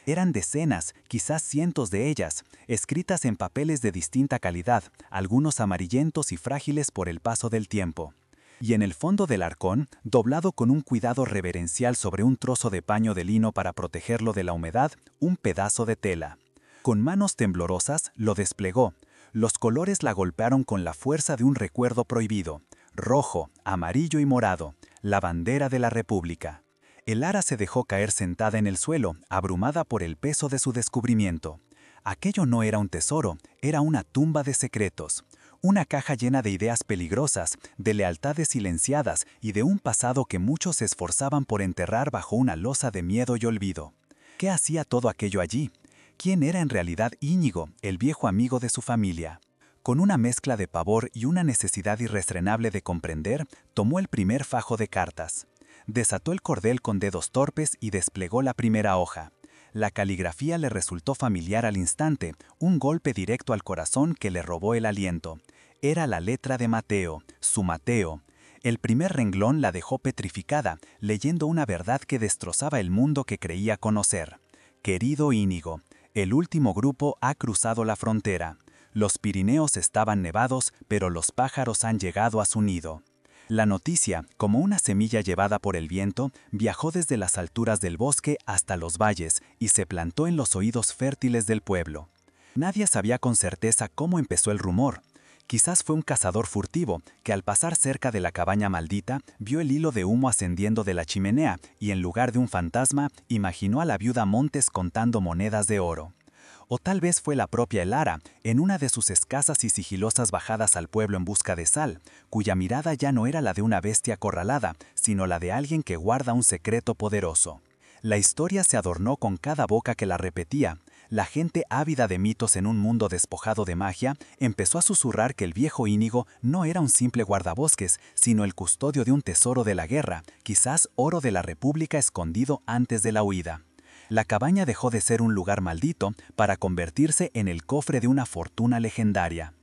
Eran decenas, quizás cientos de ellas, escritas en papeles de distinta calidad, algunos amarillentos y frágiles por el paso del tiempo. Y en el fondo del arcón, doblado con un cuidado reverencial sobre un trozo de paño de lino para protegerlo de la humedad, un pedazo de tela. Con manos temblorosas, lo desplegó. Los colores la golpearon con la fuerza de un recuerdo prohibido. Rojo, amarillo y morado, la bandera de la República. Elara se dejó caer sentada en el suelo, abrumada por el peso de su descubrimiento. Aquello no era un tesoro, era una tumba de secretos. Una caja llena de ideas peligrosas, de lealtades silenciadas y de un pasado que muchos se esforzaban por enterrar bajo una losa de miedo y olvido. ¿Qué hacía todo aquello allí? ¿Quién era en realidad Íñigo, el viejo amigo de su familia? Con una mezcla de pavor y una necesidad irrefrenable de comprender, tomó el primer fajo de cartas. Desató el cordel con dedos torpes y desplegó la primera hoja. La caligrafía le resultó familiar al instante, un golpe directo al corazón que le robó el aliento. Era la letra de Mateo, su Mateo. El primer renglón la dejó petrificada, leyendo una verdad que destrozaba el mundo que creía conocer. Querido Íñigo, el último grupo ha cruzado la frontera. Los Pirineos estaban nevados, pero los pájaros han llegado a su nido. La noticia, como una semilla llevada por el viento, viajó desde las alturas del bosque hasta los valles y se plantó en los oídos fértiles del pueblo. Nadie sabía con certeza cómo empezó el rumor. Quizás fue un cazador furtivo que al pasar cerca de la cabaña maldita vio el hilo de humo ascendiendo de la chimenea y en lugar de un fantasma imaginó a la viuda Montes contando monedas de oro. O tal vez fue la propia Elara, en una de sus escasas y sigilosas bajadas al pueblo en busca de sal, cuya mirada ya no era la de una bestia acorralada, sino la de alguien que guarda un secreto poderoso. La historia se adornó con cada boca que la repetía. La gente ávida de mitos en un mundo despojado de magia empezó a susurrar que el viejo Íñigo no era un simple guardabosques, sino el custodio de un tesoro de la guerra, quizás oro de la República escondido antes de la huida. La cabaña dejó de ser un lugar maldito para convertirse en el cofre de una fortuna legendaria.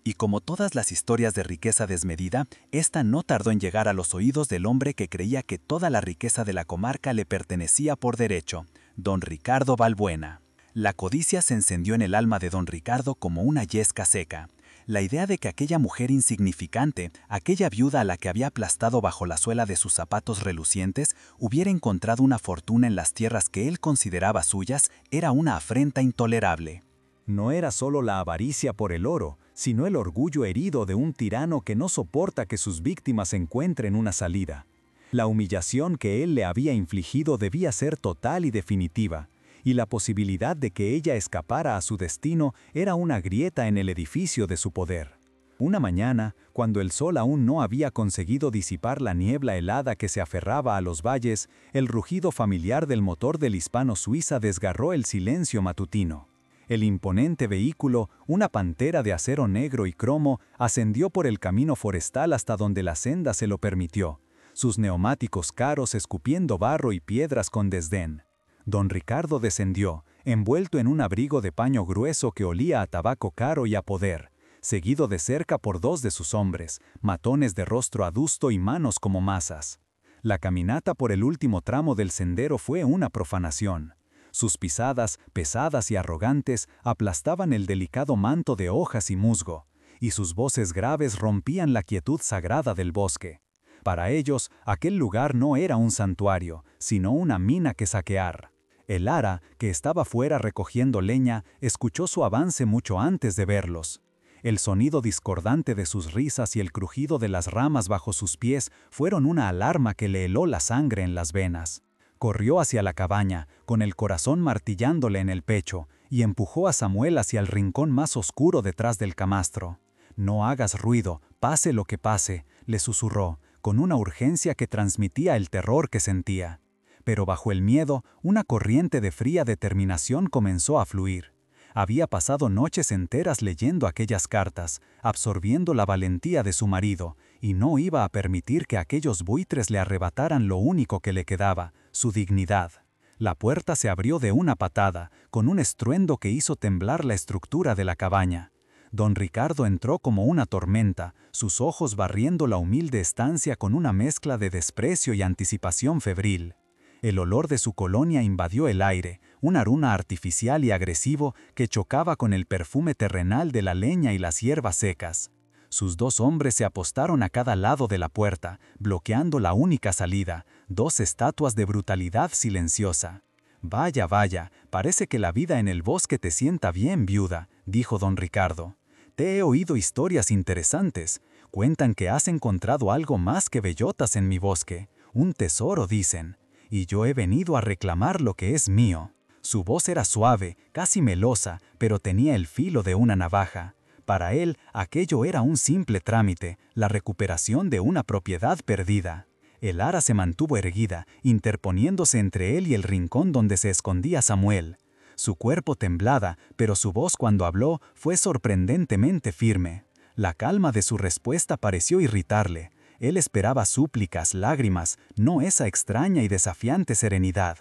Y como todas las historias de riqueza desmedida, esta no tardó en llegar a los oídos del hombre que creía que toda la riqueza de la comarca le pertenecía por derecho, don Ricardo Balbuena. La codicia se encendió en el alma de don Ricardo como una yesca seca. La idea de que aquella mujer insignificante, aquella viuda a la que había aplastado bajo la suela de sus zapatos relucientes, hubiera encontrado una fortuna en las tierras que él consideraba suyas, era una afrenta intolerable. No era solo la avaricia por el oro, sino el orgullo herido de un tirano que no soporta que sus víctimas encuentren una salida. La humillación que él le había infligido debía ser total y definitiva, y la posibilidad de que ella escapara a su destino era una grieta en el edificio de su poder. Una mañana, cuando el sol aún no había conseguido disipar la niebla helada que se aferraba a los valles, el rugido familiar del motor del hispano-suiza desgarró el silencio matutino. El imponente vehículo, una pantera de acero negro y cromo, ascendió por el camino forestal hasta donde la senda se lo permitió, sus neumáticos caros escupiendo barro y piedras con desdén. Don Ricardo descendió, envuelto en un abrigo de paño grueso que olía a tabaco caro y a poder, seguido de cerca por dos de sus hombres, matones de rostro adusto y manos como masas. La caminata por el último tramo del sendero fue una profanación. Sus pisadas, pesadas y arrogantes, aplastaban el delicado manto de hojas y musgo, y sus voces graves rompían la quietud sagrada del bosque. Para ellos, aquel lugar no era un santuario, sino una mina que saquear. El ara, que estaba fuera recogiendo leña, escuchó su avance mucho antes de verlos. El sonido discordante de sus risas y el crujido de las ramas bajo sus pies fueron una alarma que le heló la sangre en las venas. Corrió hacia la cabaña, con el corazón martillándole en el pecho, y empujó a Samuel hacia el rincón más oscuro detrás del camastro. «No hagas ruido, pase lo que pase», le susurró, con una urgencia que transmitía el terror que sentía. Pero bajo el miedo, una corriente de fría determinación comenzó a fluir. Había pasado noches enteras leyendo aquellas cartas, absorbiendo la valentía de su marido, y no iba a permitir que aquellos buitres le arrebataran lo único que le quedaba, su dignidad. La puerta se abrió de una patada, con un estruendo que hizo temblar la estructura de la cabaña. Don Ricardo entró como una tormenta, sus ojos barriendo la humilde estancia con una mezcla de desprecio y anticipación febril. El olor de su colonia invadió el aire, un aroma artificial y agresivo que chocaba con el perfume terrenal de la leña y las hierbas secas. Sus dos hombres se apostaron a cada lado de la puerta, bloqueando la única salida, dos estatuas de brutalidad silenciosa. «Vaya, vaya, parece que la vida en el bosque te sienta bien, viuda», dijo don Ricardo. «Te he oído historias interesantes. Cuentan que has encontrado algo más que bellotas en mi bosque. Un tesoro, dicen. Y yo he venido a reclamar lo que es mío». Su voz era suave, casi melosa, pero tenía el filo de una navaja. Para él, aquello era un simple trámite, la recuperación de una propiedad perdida. El ara se mantuvo erguida, interponiéndose entre él y el rincón donde se escondía Samuel. Su cuerpo temblaba, pero su voz cuando habló fue sorprendentemente firme. La calma de su respuesta pareció irritarle. Él esperaba súplicas, lágrimas, no esa extraña y desafiante serenidad.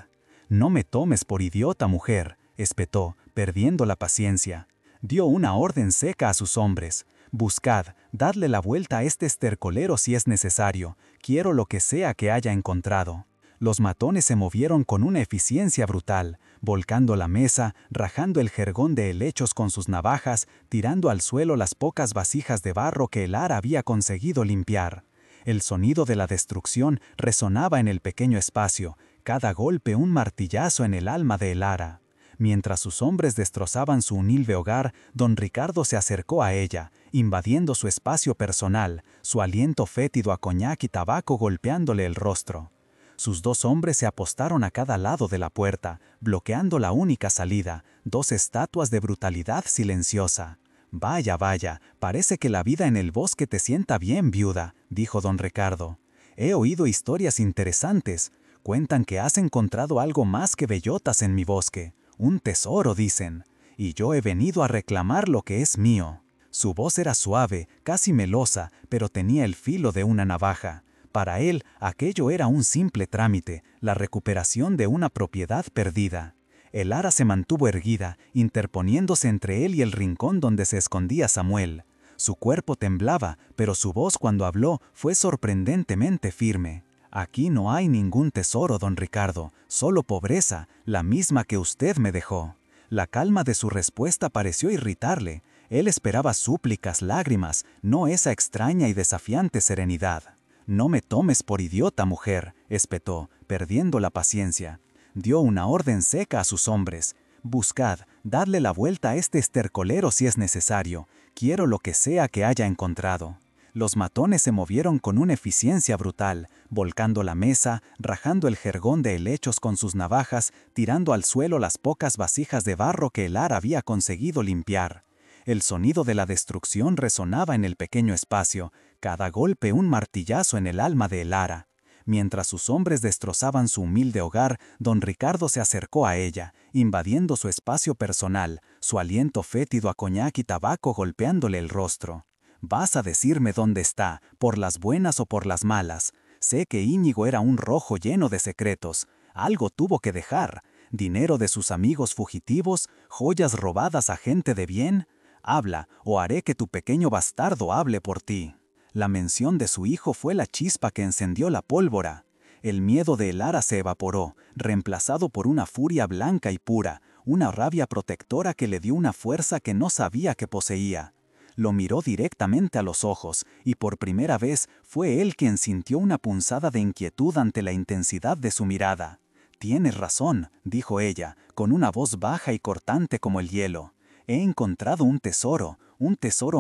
«No me tomes por idiota, mujer», espetó, perdiendo la paciencia. Dio una orden seca a sus hombres. «Buscad, dadle la vuelta a este estercolero si es necesario. Quiero lo que sea que haya encontrado». Los matones se movieron con una eficiencia brutal, volcando la mesa, rajando el jergón de helechos con sus navajas, tirando al suelo las pocas vasijas de barro que el ara había conseguido limpiar. El sonido de la destrucción resonaba en el pequeño espacio, cada golpe un martillazo en el alma de el ara. Mientras sus hombres destrozaban su humilde hogar, don Ricardo se acercó a ella, invadiendo su espacio personal, su aliento fétido a coñac y tabaco golpeándole el rostro. Sus dos hombres se apostaron a cada lado de la puerta, bloqueando la única salida, dos estatuas de brutalidad silenciosa. «Vaya, vaya, parece que la vida en el bosque te sienta bien, viuda», dijo don Ricardo. «He oído historias interesantes. Cuentan que has encontrado algo más que bellotas en mi bosque. Un tesoro, dicen. Y yo he venido a reclamar lo que es mío». Su voz era suave, casi melosa, pero tenía el filo de una navaja. Para él, aquello era un simple trámite, la recuperación de una propiedad perdida. El ara se mantuvo erguida, interponiéndose entre él y el rincón donde se escondía Samuel. Su cuerpo temblaba, pero su voz cuando habló fue sorprendentemente firme. «Aquí no hay ningún tesoro, don Ricardo, solo pobreza, la misma que usted me dejó». La calma de su respuesta pareció irritarle. Él esperaba súplicas, lágrimas, no esa extraña y desafiante serenidad. «No me tomes por idiota, mujer», espetó, perdiendo la paciencia. Dio una orden seca a sus hombres. «Buscad, dadle la vuelta a este estercolero si es necesario. Quiero lo que sea que haya encontrado». Los matones se movieron con una eficiencia brutal, volcando la mesa, rajando el jergón de helechos con sus navajas, tirando al suelo las pocas vasijas de barro que el Lara había conseguido limpiar. El sonido de la destrucción resonaba en el pequeño espacio, cada golpe un martillazo en el alma de el Lara. Mientras sus hombres destrozaban su humilde hogar, don Ricardo se acercó a ella, invadiendo su espacio personal, su aliento fétido a coñac y tabaco golpeándole el rostro. «Vas a decirme dónde está, por las buenas o por las malas. Sé que Íñigo era un rojo lleno de secretos. Algo tuvo que dejar. Dinero de sus amigos fugitivos, joyas robadas a gente de bien. Habla, o haré que tu pequeño bastardo hable por ti». La mención de su hijo fue la chispa que encendió la pólvora. El miedo de Elara se evaporó, reemplazado por una furia blanca y pura, una rabia protectora que le dio una fuerza que no sabía que poseía. Lo miró directamente a los ojos, y por primera vez fue él quien sintió una punzada de inquietud ante la intensidad de su mirada. «Tienes razón», dijo ella, con una voz baja y cortante como el hielo. «He encontrado un tesoro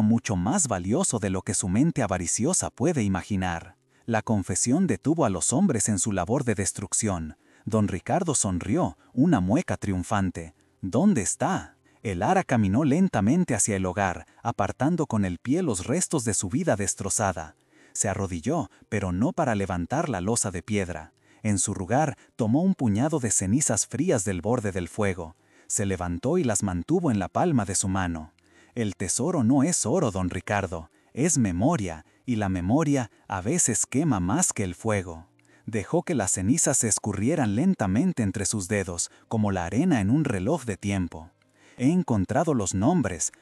mucho más valioso de lo que su mente avariciosa puede imaginar». La confesión detuvo a los hombres en su labor de destrucción. Don Ricardo sonrió, una mueca triunfante. «¿Dónde está?» El Lara caminó lentamente hacia el hogar, apartando con el pie los restos de su vida destrozada. Se arrodilló, pero no para levantar la losa de piedra. En su lugar, tomó un puñado de cenizas frías del borde del fuego. Se levantó y las mantuvo en la palma de su mano. «El tesoro no es oro, don Ricardo, es memoria, y la memoria a veces quema más que el fuego». Dejó que las cenizas se escurrieran lentamente entre sus dedos, como la arena en un reloj de tiempo. «He encontrado los nombres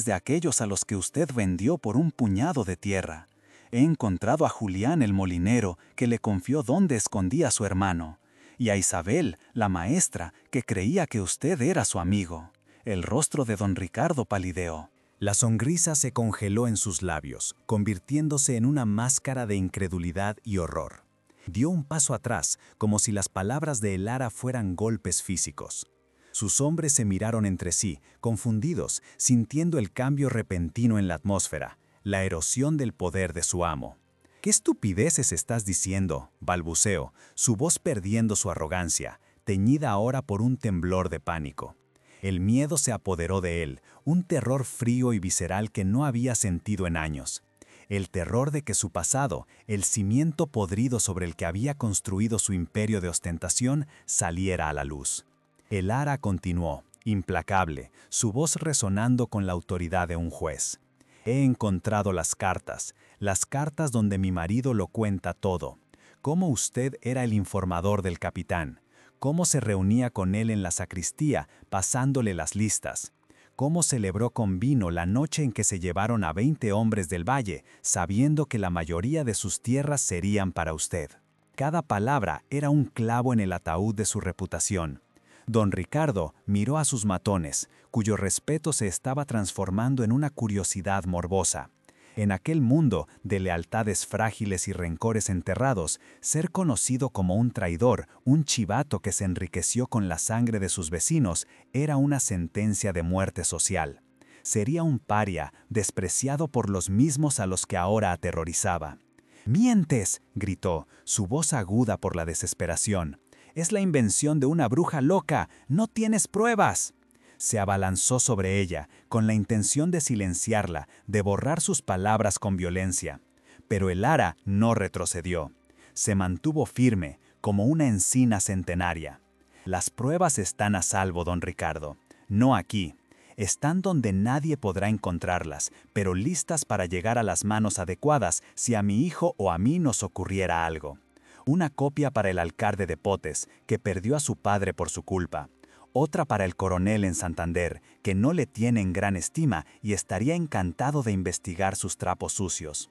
de aquellos a los que usted vendió por un puñado de tierra. He encontrado a Julián el molinero, que le confió dónde escondía a su hermano, y a Isabel, la maestra, que creía que usted era su amigo». El rostro de don Ricardo palideó. La sonrisa se congeló en sus labios, convirtiéndose en una máscara de incredulidad y horror. Dio un paso atrás, como si las palabras de Elara fueran golpes físicos. Sus hombres se miraron entre sí, confundidos, sintiendo el cambio repentino en la atmósfera, la erosión del poder de su amo. «¿Qué estupideces estás diciendo?», balbuceó, su voz perdiendo su arrogancia, teñida ahora por un temblor de pánico. El miedo se apoderó de él, un terror frío y visceral que no había sentido en años. El terror de que su pasado, el cimiento podrido sobre el que había construido su imperio de ostentación, saliera a la luz. El Lara continuó, implacable, su voz resonando con la autoridad de un juez. «He encontrado las cartas donde mi marido lo cuenta todo. Cómo usted era el informador del capitán, cómo se reunía con él en la sacristía, pasándole las listas. Cómo celebró con vino la noche en que se llevaron a 20 hombres del valle, sabiendo que la mayoría de sus tierras serían para usted. Cada palabra era un clavo en el ataúd de su reputación». Don Ricardo miró a sus matones, cuyo respeto se estaba transformando en una curiosidad morbosa. En aquel mundo de lealtades frágiles y rencores enterrados, ser conocido como un traidor, un chivato que se enriqueció con la sangre de sus vecinos, era una sentencia de muerte social. Sería un paria, despreciado por los mismos a los que ahora aterrorizaba. «¡Mientes!», gritó, su voz aguda por la desesperación. «Es la invención de una bruja loca. ¡No tienes pruebas!». Se abalanzó sobre ella, con la intención de silenciarla, de borrar sus palabras con violencia. Pero el Lara no retrocedió. Se mantuvo firme, como una encina centenaria. «Las pruebas están a salvo, don Ricardo. No aquí. Están donde nadie podrá encontrarlas, pero listas para llegar a las manos adecuadas si a mi hijo o a mí nos ocurriera algo. Una copia para el alcalde de Potes, que perdió a su padre por su culpa. Otra para el coronel en Santander, que no le tiene en gran estima y estaría encantado de investigar sus trapos sucios.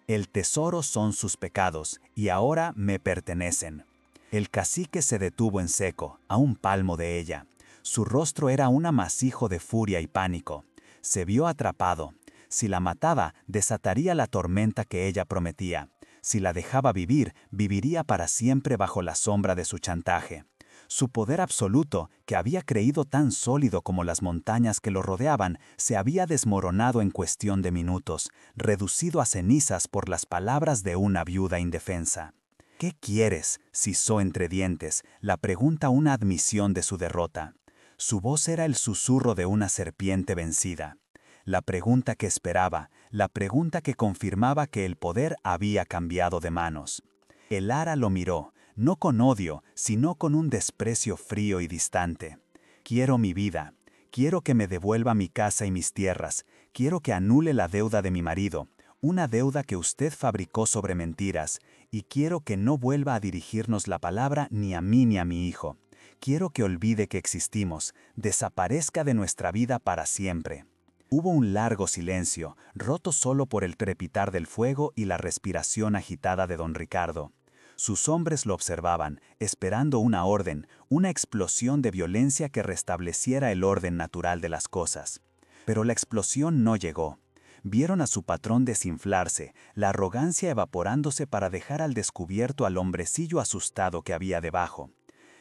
El tesoro son sus pecados, y ahora me pertenecen. El cacique se detuvo en seco, a un palmo de ella. Su rostro era un amasijo de furia y pánico. Se vio atrapado. Si la mataba, desataría la tormenta que ella prometía. Si la dejaba vivir, viviría para siempre bajo la sombra de su chantaje. Su poder absoluto, que había creído tan sólido como las montañas que lo rodeaban, se había desmoronado en cuestión de minutos, reducido a cenizas por las palabras de una viuda indefensa. «¿Qué quieres?», sisó entre dientes, la pregunta una admisión de su derrota. Su voz era el susurro de una serpiente vencida. La pregunta que esperaba, la pregunta que confirmaba que el poder había cambiado de manos. El ara lo miró, no con odio, sino con un desprecio frío y distante. «Quiero mi vida. Quiero que me devuelva mi casa y mis tierras. Quiero que anule la deuda de mi marido, una deuda que usted fabricó sobre mentiras, y quiero que no vuelva a dirigirnos la palabra ni a mí ni a mi hijo. Quiero que olvide que existimos, desaparezca de nuestra vida para siempre». Hubo un largo silencio, roto solo por el crepitar del fuego y la respiración agitada de don Ricardo. Sus hombres lo observaban, esperando una orden, una explosión de violencia que restableciera el orden natural de las cosas. Pero la explosión no llegó. Vieron a su patrón desinflarse, la arrogancia evaporándose para dejar al descubierto al hombrecillo asustado que había debajo.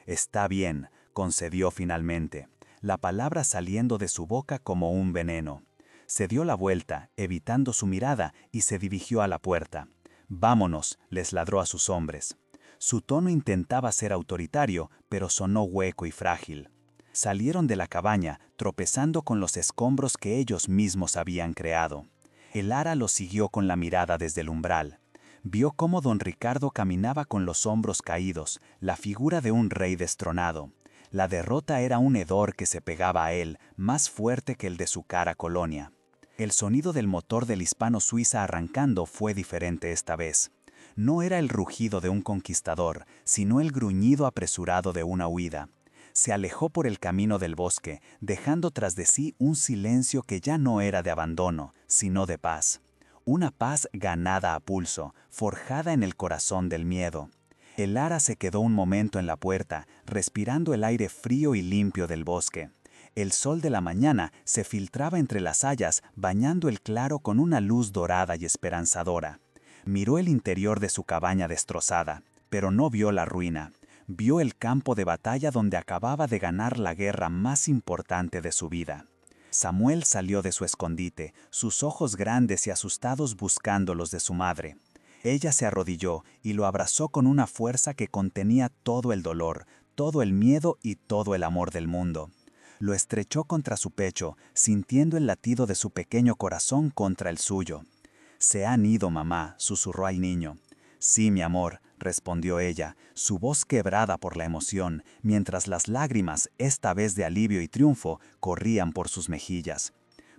«Está bien», concedió finalmente, la palabra saliendo de su boca como un veneno. Se dio la vuelta, evitando su mirada, y se dirigió a la puerta. «Vámonos», les ladró a sus hombres. Su tono intentaba ser autoritario, pero sonó hueco y frágil. Salieron de la cabaña, tropezando con los escombros que ellos mismos habían creado. El ara los siguió con la mirada desde el umbral. Vio cómo don Ricardo caminaba con los hombros caídos, la figura de un rey destronado. La derrota era un hedor que se pegaba a él, más fuerte que el de su cara colonia. El sonido del motor del Hispano Suiza arrancando fue diferente esta vez. No era el rugido de un conquistador, sino el gruñido apresurado de una huida. Se alejó por el camino del bosque, dejando tras de sí un silencio que ya no era de abandono, sino de paz. Una paz ganada a pulso, forjada en el corazón del miedo. El ara se quedó un momento en la puerta, respirando el aire frío y limpio del bosque. El sol de la mañana se filtraba entre las hayas, bañando el claro con una luz dorada y esperanzadora. Miró el interior de su cabaña destrozada, pero no vio la ruina. Vio el campo de batalla donde acababa de ganar la guerra más importante de su vida. Samuel salió de su escondite, sus ojos grandes y asustados buscando los de su madre. Ella se arrodilló y lo abrazó con una fuerza que contenía todo el dolor, todo el miedo y todo el amor del mundo. Lo estrechó contra su pecho, sintiendo el latido de su pequeño corazón contra el suyo. «Se han ido, mamá», susurró al niño. «Sí, mi amor», respondió ella, su voz quebrada por la emoción, mientras las lágrimas, esta vez de alivio y triunfo, corrían por sus mejillas.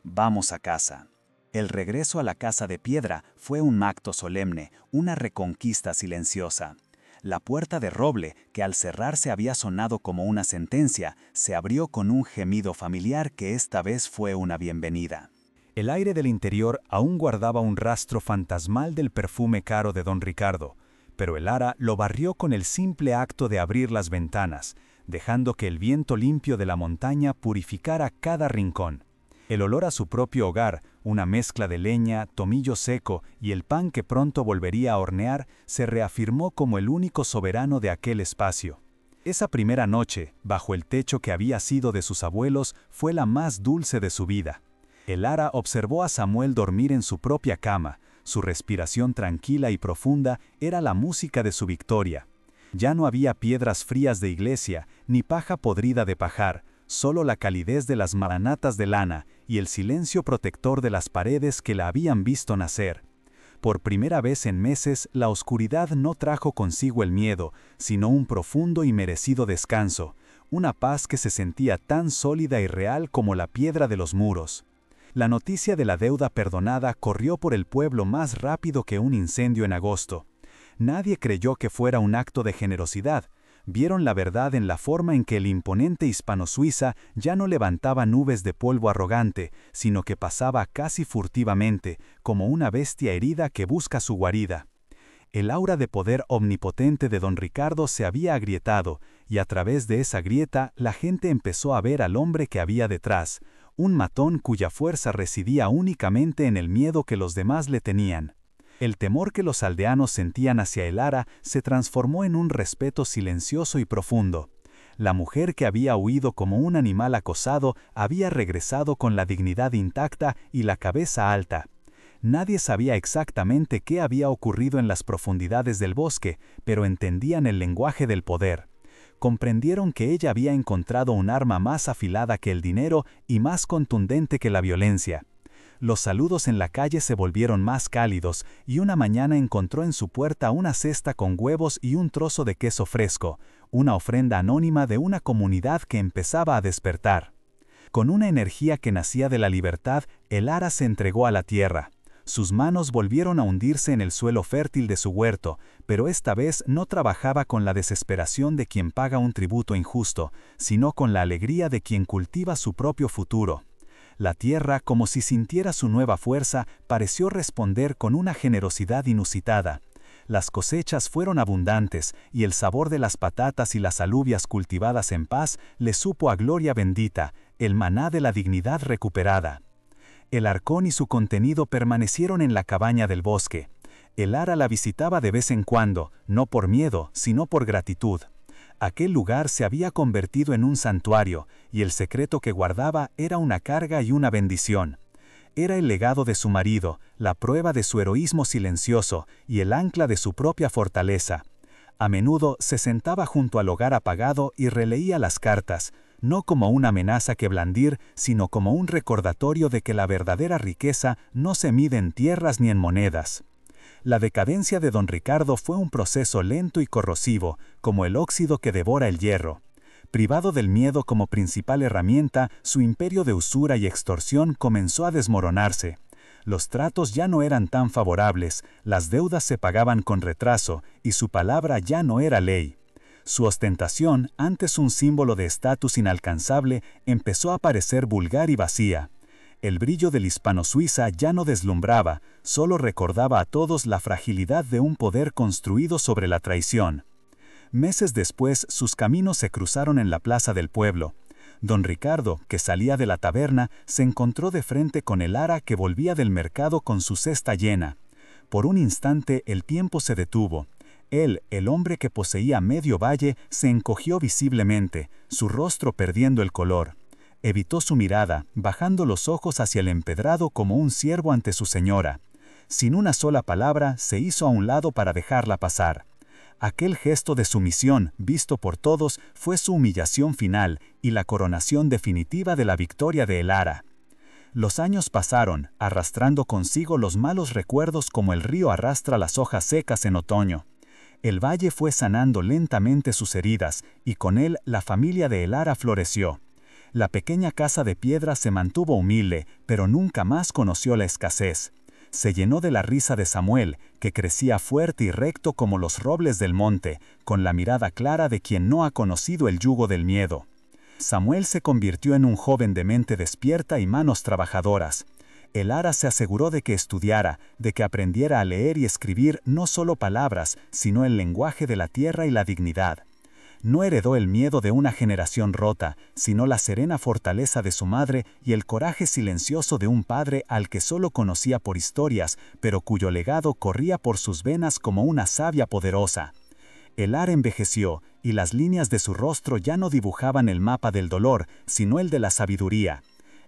«Vamos a casa». El regreso a la casa de piedra fue un acto solemne, una reconquista silenciosa. La puerta de roble, que al cerrarse había sonado como una sentencia, se abrió con un gemido familiar que esta vez fue una bienvenida. El aire del interior aún guardaba un rastro fantasmal del perfume caro de don Ricardo, pero el ara lo barrió con el simple acto de abrir las ventanas, dejando que el viento limpio de la montaña purificara cada rincón. El olor a su propio hogar, una mezcla de leña, tomillo seco y el pan que pronto volvería a hornear, se reafirmó como el único soberano de aquel espacio. Esa primera noche, bajo el techo que había sido de sus abuelos, fue la más dulce de su vida. El ara observó a Samuel dormir en su propia cama. Su respiración tranquila y profunda era la música de su victoria. Ya no había piedras frías de iglesia, ni paja podrida de pajar, solo la calidez de las maranatas de lana y el silencio protector de las paredes que la habían visto nacer. Por primera vez en meses, la oscuridad no trajo consigo el miedo, sino un profundo y merecido descanso, una paz que se sentía tan sólida y real como la piedra de los muros. La noticia de la deuda perdonada corrió por el pueblo más rápido que un incendio en agosto. Nadie creyó que fuera un acto de generosidad. vieron la verdad en la forma en que el imponente hispano-suiza ya no levantaba nubes de polvo arrogante, sino que pasaba casi furtivamente, como una bestia herida que busca su guarida. El aura de poder omnipotente de don Ricardo se había agrietado, y a través de esa grieta la gente empezó a ver al hombre que había detrás, un matón cuya fuerza residía únicamente en el miedo que los demás le tenían. El temor que los aldeanos sentían hacia el Ara se transformó en un respeto silencioso y profundo. La mujer que había huido como un animal acosado había regresado con la dignidad intacta y la cabeza alta. Nadie sabía exactamente qué había ocurrido en las profundidades del bosque, pero entendían el lenguaje del poder. Comprendieron que ella había encontrado un arma más afilada que el dinero y más contundente que la violencia. Los saludos en la calle se volvieron más cálidos y una mañana encontró en su puerta una cesta con huevos y un trozo de queso fresco, una ofrenda anónima de una comunidad que empezaba a despertar. Con una energía que nacía de la libertad, el Ara se entregó a la tierra. Sus manos volvieron a hundirse en el suelo fértil de su huerto, pero esta vez no trabajaba con la desesperación de quien paga un tributo injusto, sino con la alegría de quien cultiva su propio futuro. La tierra, como si sintiera su nueva fuerza, pareció responder con una generosidad inusitada. Las cosechas fueron abundantes, y el sabor de las patatas y las alubias cultivadas en paz le supo a gloria bendita, el maná de la dignidad recuperada. El arcón y su contenido permanecieron en la cabaña del bosque. El Ara la visitaba de vez en cuando, no por miedo, sino por gratitud. Aquel lugar se había convertido en un santuario, y el secreto que guardaba era una carga y una bendición. Era el legado de su marido, la prueba de su heroísmo silencioso y el ancla de su propia fortaleza. A menudo se sentaba junto al hogar apagado y releía las cartas, no como una amenaza que blandir, sino como un recordatorio de que la verdadera riqueza no se mide en tierras ni en monedas. La decadencia de don Ricardo fue un proceso lento y corrosivo, como el óxido que devora el hierro. Privado del miedo como principal herramienta, su imperio de usura y extorsión comenzó a desmoronarse. Los tratos ya no eran tan favorables, las deudas se pagaban con retraso, y su palabra ya no era ley. Su ostentación, antes un símbolo de estatus inalcanzable, empezó a parecer vulgar y vacía. El brillo del hispano-suiza ya no deslumbraba, solo recordaba a todos la fragilidad de un poder construido sobre la traición. Meses después, sus caminos se cruzaron en la plaza del pueblo. Don Ricardo, que salía de la taberna, se encontró de frente con el Ara que volvía del mercado con su cesta llena. Por un instante el tiempo se detuvo. Él, el hombre que poseía medio valle, se encogió visiblemente, su rostro perdiendo el color. Evitó su mirada, bajando los ojos hacia el empedrado como un siervo ante su señora. Sin una sola palabra, se hizo a un lado para dejarla pasar. Aquel gesto de sumisión, visto por todos, fue su humillación final y la coronación definitiva de la victoria de el Ara. Los años pasaron, arrastrando consigo los malos recuerdos como el río arrastra las hojas secas en otoño. El valle fue sanando lentamente sus heridas, y con él la familia de el Ara floreció. La pequeña casa de piedra se mantuvo humilde, pero nunca más conoció la escasez. Se llenó de la risa de Samuel, que crecía fuerte y recto como los robles del monte, con la mirada clara de quien no ha conocido el yugo del miedo. Samuel se convirtió en un joven de mente despierta y manos trabajadoras. El Ara se aseguró de que estudiara, de que aprendiera a leer y escribir no solo palabras, sino el lenguaje de la tierra y la dignidad. No heredó el miedo de una generación rota, sino la serena fortaleza de su madre y el coraje silencioso de un padre al que solo conocía por historias, pero cuyo legado corría por sus venas como una savia poderosa. El Ara envejeció, y las líneas de su rostro ya no dibujaban el mapa del dolor, sino el de la sabiduría.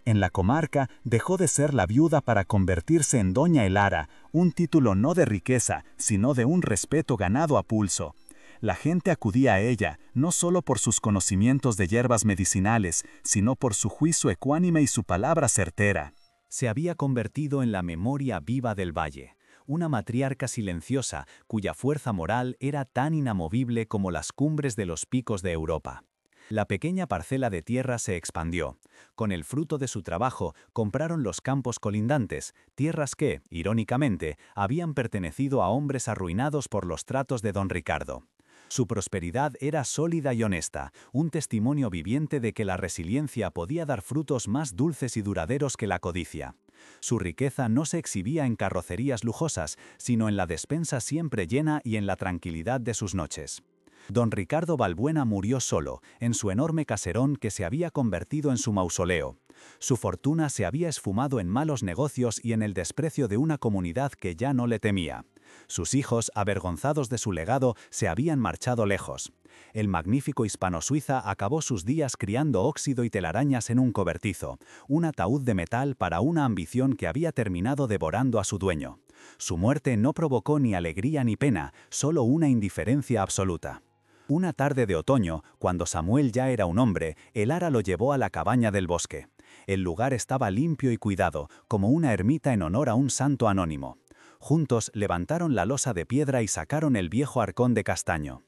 En la comarca dejó de ser la viuda para convertirse en Doña el Ara, un título no de riqueza, sino de un respeto ganado a pulso. La gente acudía a ella, no solo por sus conocimientos de hierbas medicinales, sino por su juicio ecuánime y su palabra certera. Se había convertido en la memoria viva del valle, una matriarca silenciosa cuya fuerza moral era tan inamovible como las cumbres de los picos de Europa. La pequeña parcela de tierra se expandió. Con el fruto de su trabajo compraron los campos colindantes, tierras que, irónicamente, habían pertenecido a hombres arruinados por los tratos de don Ricardo. Su prosperidad era sólida y honesta, un testimonio viviente de que la resiliencia podía dar frutos más dulces y duraderos que la codicia. Su riqueza no se exhibía en carrocerías lujosas, sino en la despensa siempre llena y en la tranquilidad de sus noches. Don Ricardo Balbuena murió solo, en su enorme caserón que se había convertido en su mausoleo. Su fortuna se había esfumado en malos negocios y en el desprecio de una comunidad que ya no le temía. Sus hijos, avergonzados de su legado, se habían marchado lejos. El magnífico hispano-suiza acabó sus días criando óxido y telarañas en un cobertizo, un ataúd de metal para una ambición que había terminado devorando a su dueño. Su muerte no provocó ni alegría ni pena, solo una indiferencia absoluta. Una tarde de otoño, cuando Samuel ya era un hombre, el ara lo llevó a la cabaña del bosque. El lugar estaba limpio y cuidado, como una ermita en honor a un santo anónimo. Juntos levantaron la losa de piedra y sacaron el viejo arcón de castaño.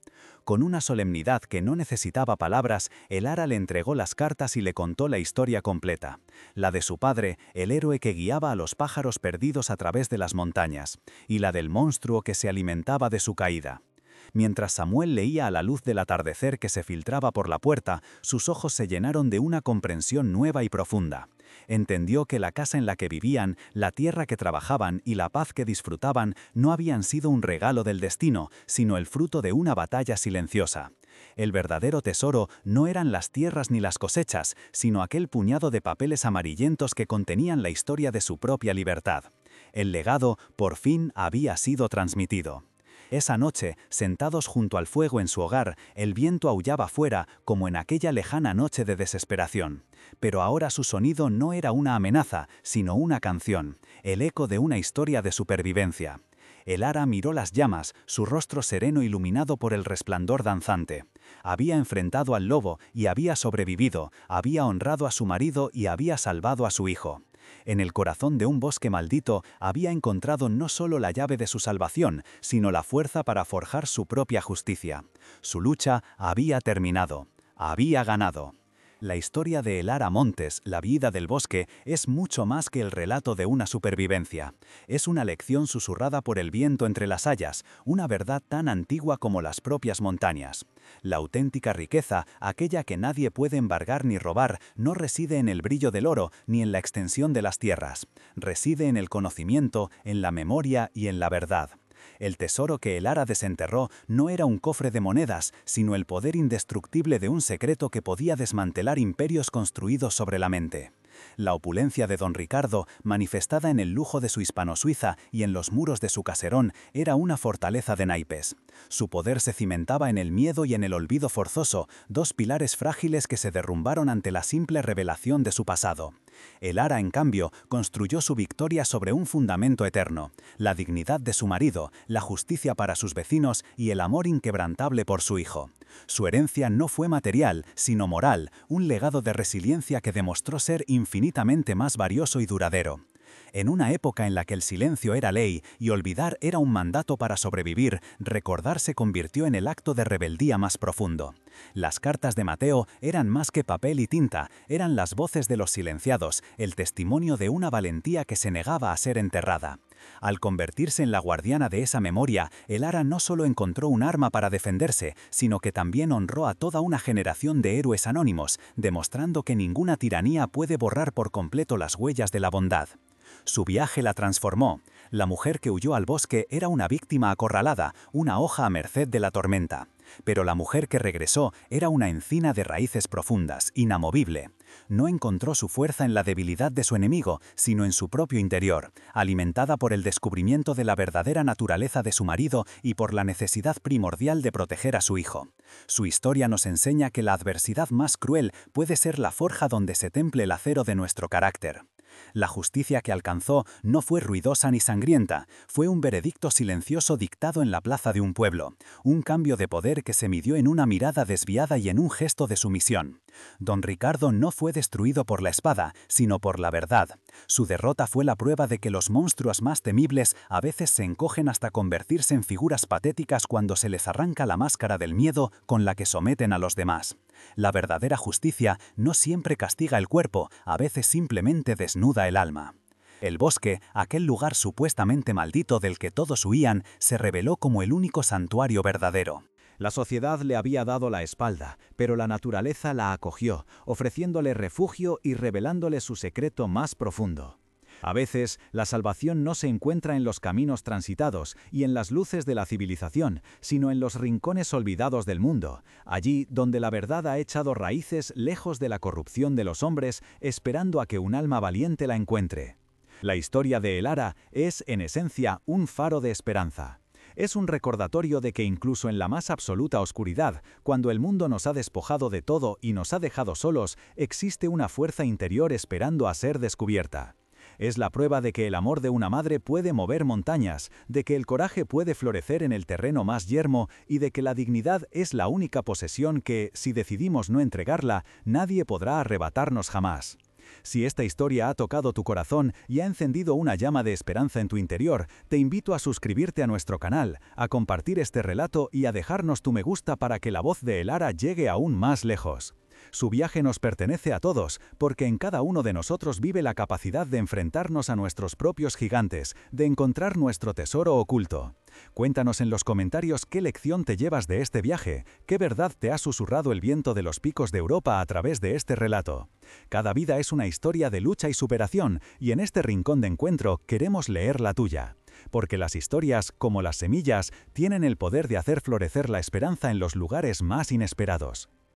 Con una solemnidad que no necesitaba palabras, el ara le entregó las cartas y le contó la historia completa. La de su padre, el héroe que guiaba a los pájaros perdidos a través de las montañas, y la del monstruo que se alimentaba de su caída. Mientras Samuel leía a la luz del atardecer que se filtraba por la puerta, sus ojos se llenaron de una comprensión nueva y profunda. Entendió que la casa en la que vivían, la tierra que trabajaban y la paz que disfrutaban no habían sido un regalo del destino, sino el fruto de una batalla silenciosa. El verdadero tesoro no eran las tierras ni las cosechas, sino aquel puñado de papeles amarillentos que contenían la historia de su propia libertad. El legado, por fin, había sido transmitido. Esa noche, sentados junto al fuego en su hogar, el viento aullaba fuera como en aquella lejana noche de desesperación. Pero ahora su sonido no era una amenaza, sino una canción, el eco de una historia de supervivencia. El ara miró las llamas, su rostro sereno iluminado por el resplandor danzante. Había enfrentado al lobo y había sobrevivido, había honrado a su marido y había salvado a su hijo. En el corazón de un bosque maldito había encontrado no solo la llave de su salvación, sino la fuerza para forjar su propia justicia. Su lucha había terminado. Había ganado. La historia de El Ara Montes, la vida del bosque, es mucho más que el relato de una supervivencia. Es una lección susurrada por el viento entre las hayas, una verdad tan antigua como las propias montañas. La auténtica riqueza, aquella que nadie puede embargar ni robar, no reside en el brillo del oro ni en la extensión de las tierras. Reside en el conocimiento, en la memoria y en la verdad. El tesoro que el ara desenterró no era un cofre de monedas, sino el poder indestructible de un secreto que podía desmantelar imperios construidos sobre la mente. La opulencia de don Ricardo, manifestada en el lujo de su hispano-suiza y en los muros de su caserón, era una fortaleza de naipes. Su poder se cimentaba en el miedo y en el olvido forzoso, dos pilares frágiles que se derrumbaron ante la simple revelación de su pasado. El ara, en cambio, construyó su victoria sobre un fundamento eterno, la dignidad de su marido, la justicia para sus vecinos y el amor inquebrantable por su hijo. Su herencia no fue material, sino moral, un legado de resiliencia que demostró ser infinitamente más valioso y duradero. En una época en la que el silencio era ley y olvidar era un mandato para sobrevivir, recordar se convirtió en el acto de rebeldía más profundo. Las cartas de Mateo eran más que papel y tinta, eran las voces de los silenciados, el testimonio de una valentía que se negaba a ser enterrada. Al convertirse en la guardiana de esa memoria, el ara no solo encontró un arma para defenderse, sino que también honró a toda una generación de héroes anónimos, demostrando que ninguna tiranía puede borrar por completo las huellas de la bondad. Su viaje la transformó. La mujer que huyó al bosque era una víctima acorralada, una hoja a merced de la tormenta. Pero la mujer que regresó era una encina de raíces profundas, inamovible. No encontró su fuerza en la debilidad de su enemigo, sino en su propio interior, alimentada por el descubrimiento de la verdadera naturaleza de su marido y por la necesidad primordial de proteger a su hijo. Su historia nos enseña que la adversidad más cruel puede ser la forja donde se temple el acero de nuestro carácter. La justicia que alcanzó no fue ruidosa ni sangrienta, fue un veredicto silencioso dictado en la plaza de un pueblo, un cambio de poder que se midió en una mirada desviada y en un gesto de sumisión. Don Ricardo no fue destruido por la espada, sino por la verdad. Su derrota fue la prueba de que los monstruos más temibles a veces se encogen hasta convertirse en figuras patéticas cuando se les arranca la máscara del miedo con la que someten a los demás. La verdadera justicia no siempre castiga el cuerpo, a veces simplemente desnuda el alma. El bosque, aquel lugar supuestamente maldito del que todos huían, se reveló como el único santuario verdadero. La sociedad le había dado la espalda, pero la naturaleza la acogió, ofreciéndole refugio y revelándole su secreto más profundo. A veces, la salvación no se encuentra en los caminos transitados y en las luces de la civilización, sino en los rincones olvidados del mundo, allí donde la verdad ha echado raíces lejos de la corrupción de los hombres, esperando a que un alma valiente la encuentre. La historia de El Ara es, en esencia, un faro de esperanza. Es un recordatorio de que incluso en la más absoluta oscuridad, cuando el mundo nos ha despojado de todo y nos ha dejado solos, existe una fuerza interior esperando a ser descubierta. Es la prueba de que el amor de una madre puede mover montañas, de que el coraje puede florecer en el terreno más yermo y de que la dignidad es la única posesión que, si decidimos no entregarla, nadie podrá arrebatarnos jamás. Si esta historia ha tocado tu corazón y ha encendido una llama de esperanza en tu interior, te invito a suscribirte a nuestro canal, a compartir este relato y a dejarnos tu me gusta para que la voz de El Ara llegue aún más lejos. Su viaje nos pertenece a todos, porque en cada uno de nosotros vive la capacidad de enfrentarnos a nuestros propios gigantes, de encontrar nuestro tesoro oculto. Cuéntanos en los comentarios qué lección te llevas de este viaje, qué verdad te ha susurrado el viento de los picos de Europa a través de este relato. Cada vida es una historia de lucha y superación, y en este rincón de encuentro queremos leer la tuya. Porque las historias, como las semillas, tienen el poder de hacer florecer la esperanza en los lugares más inesperados.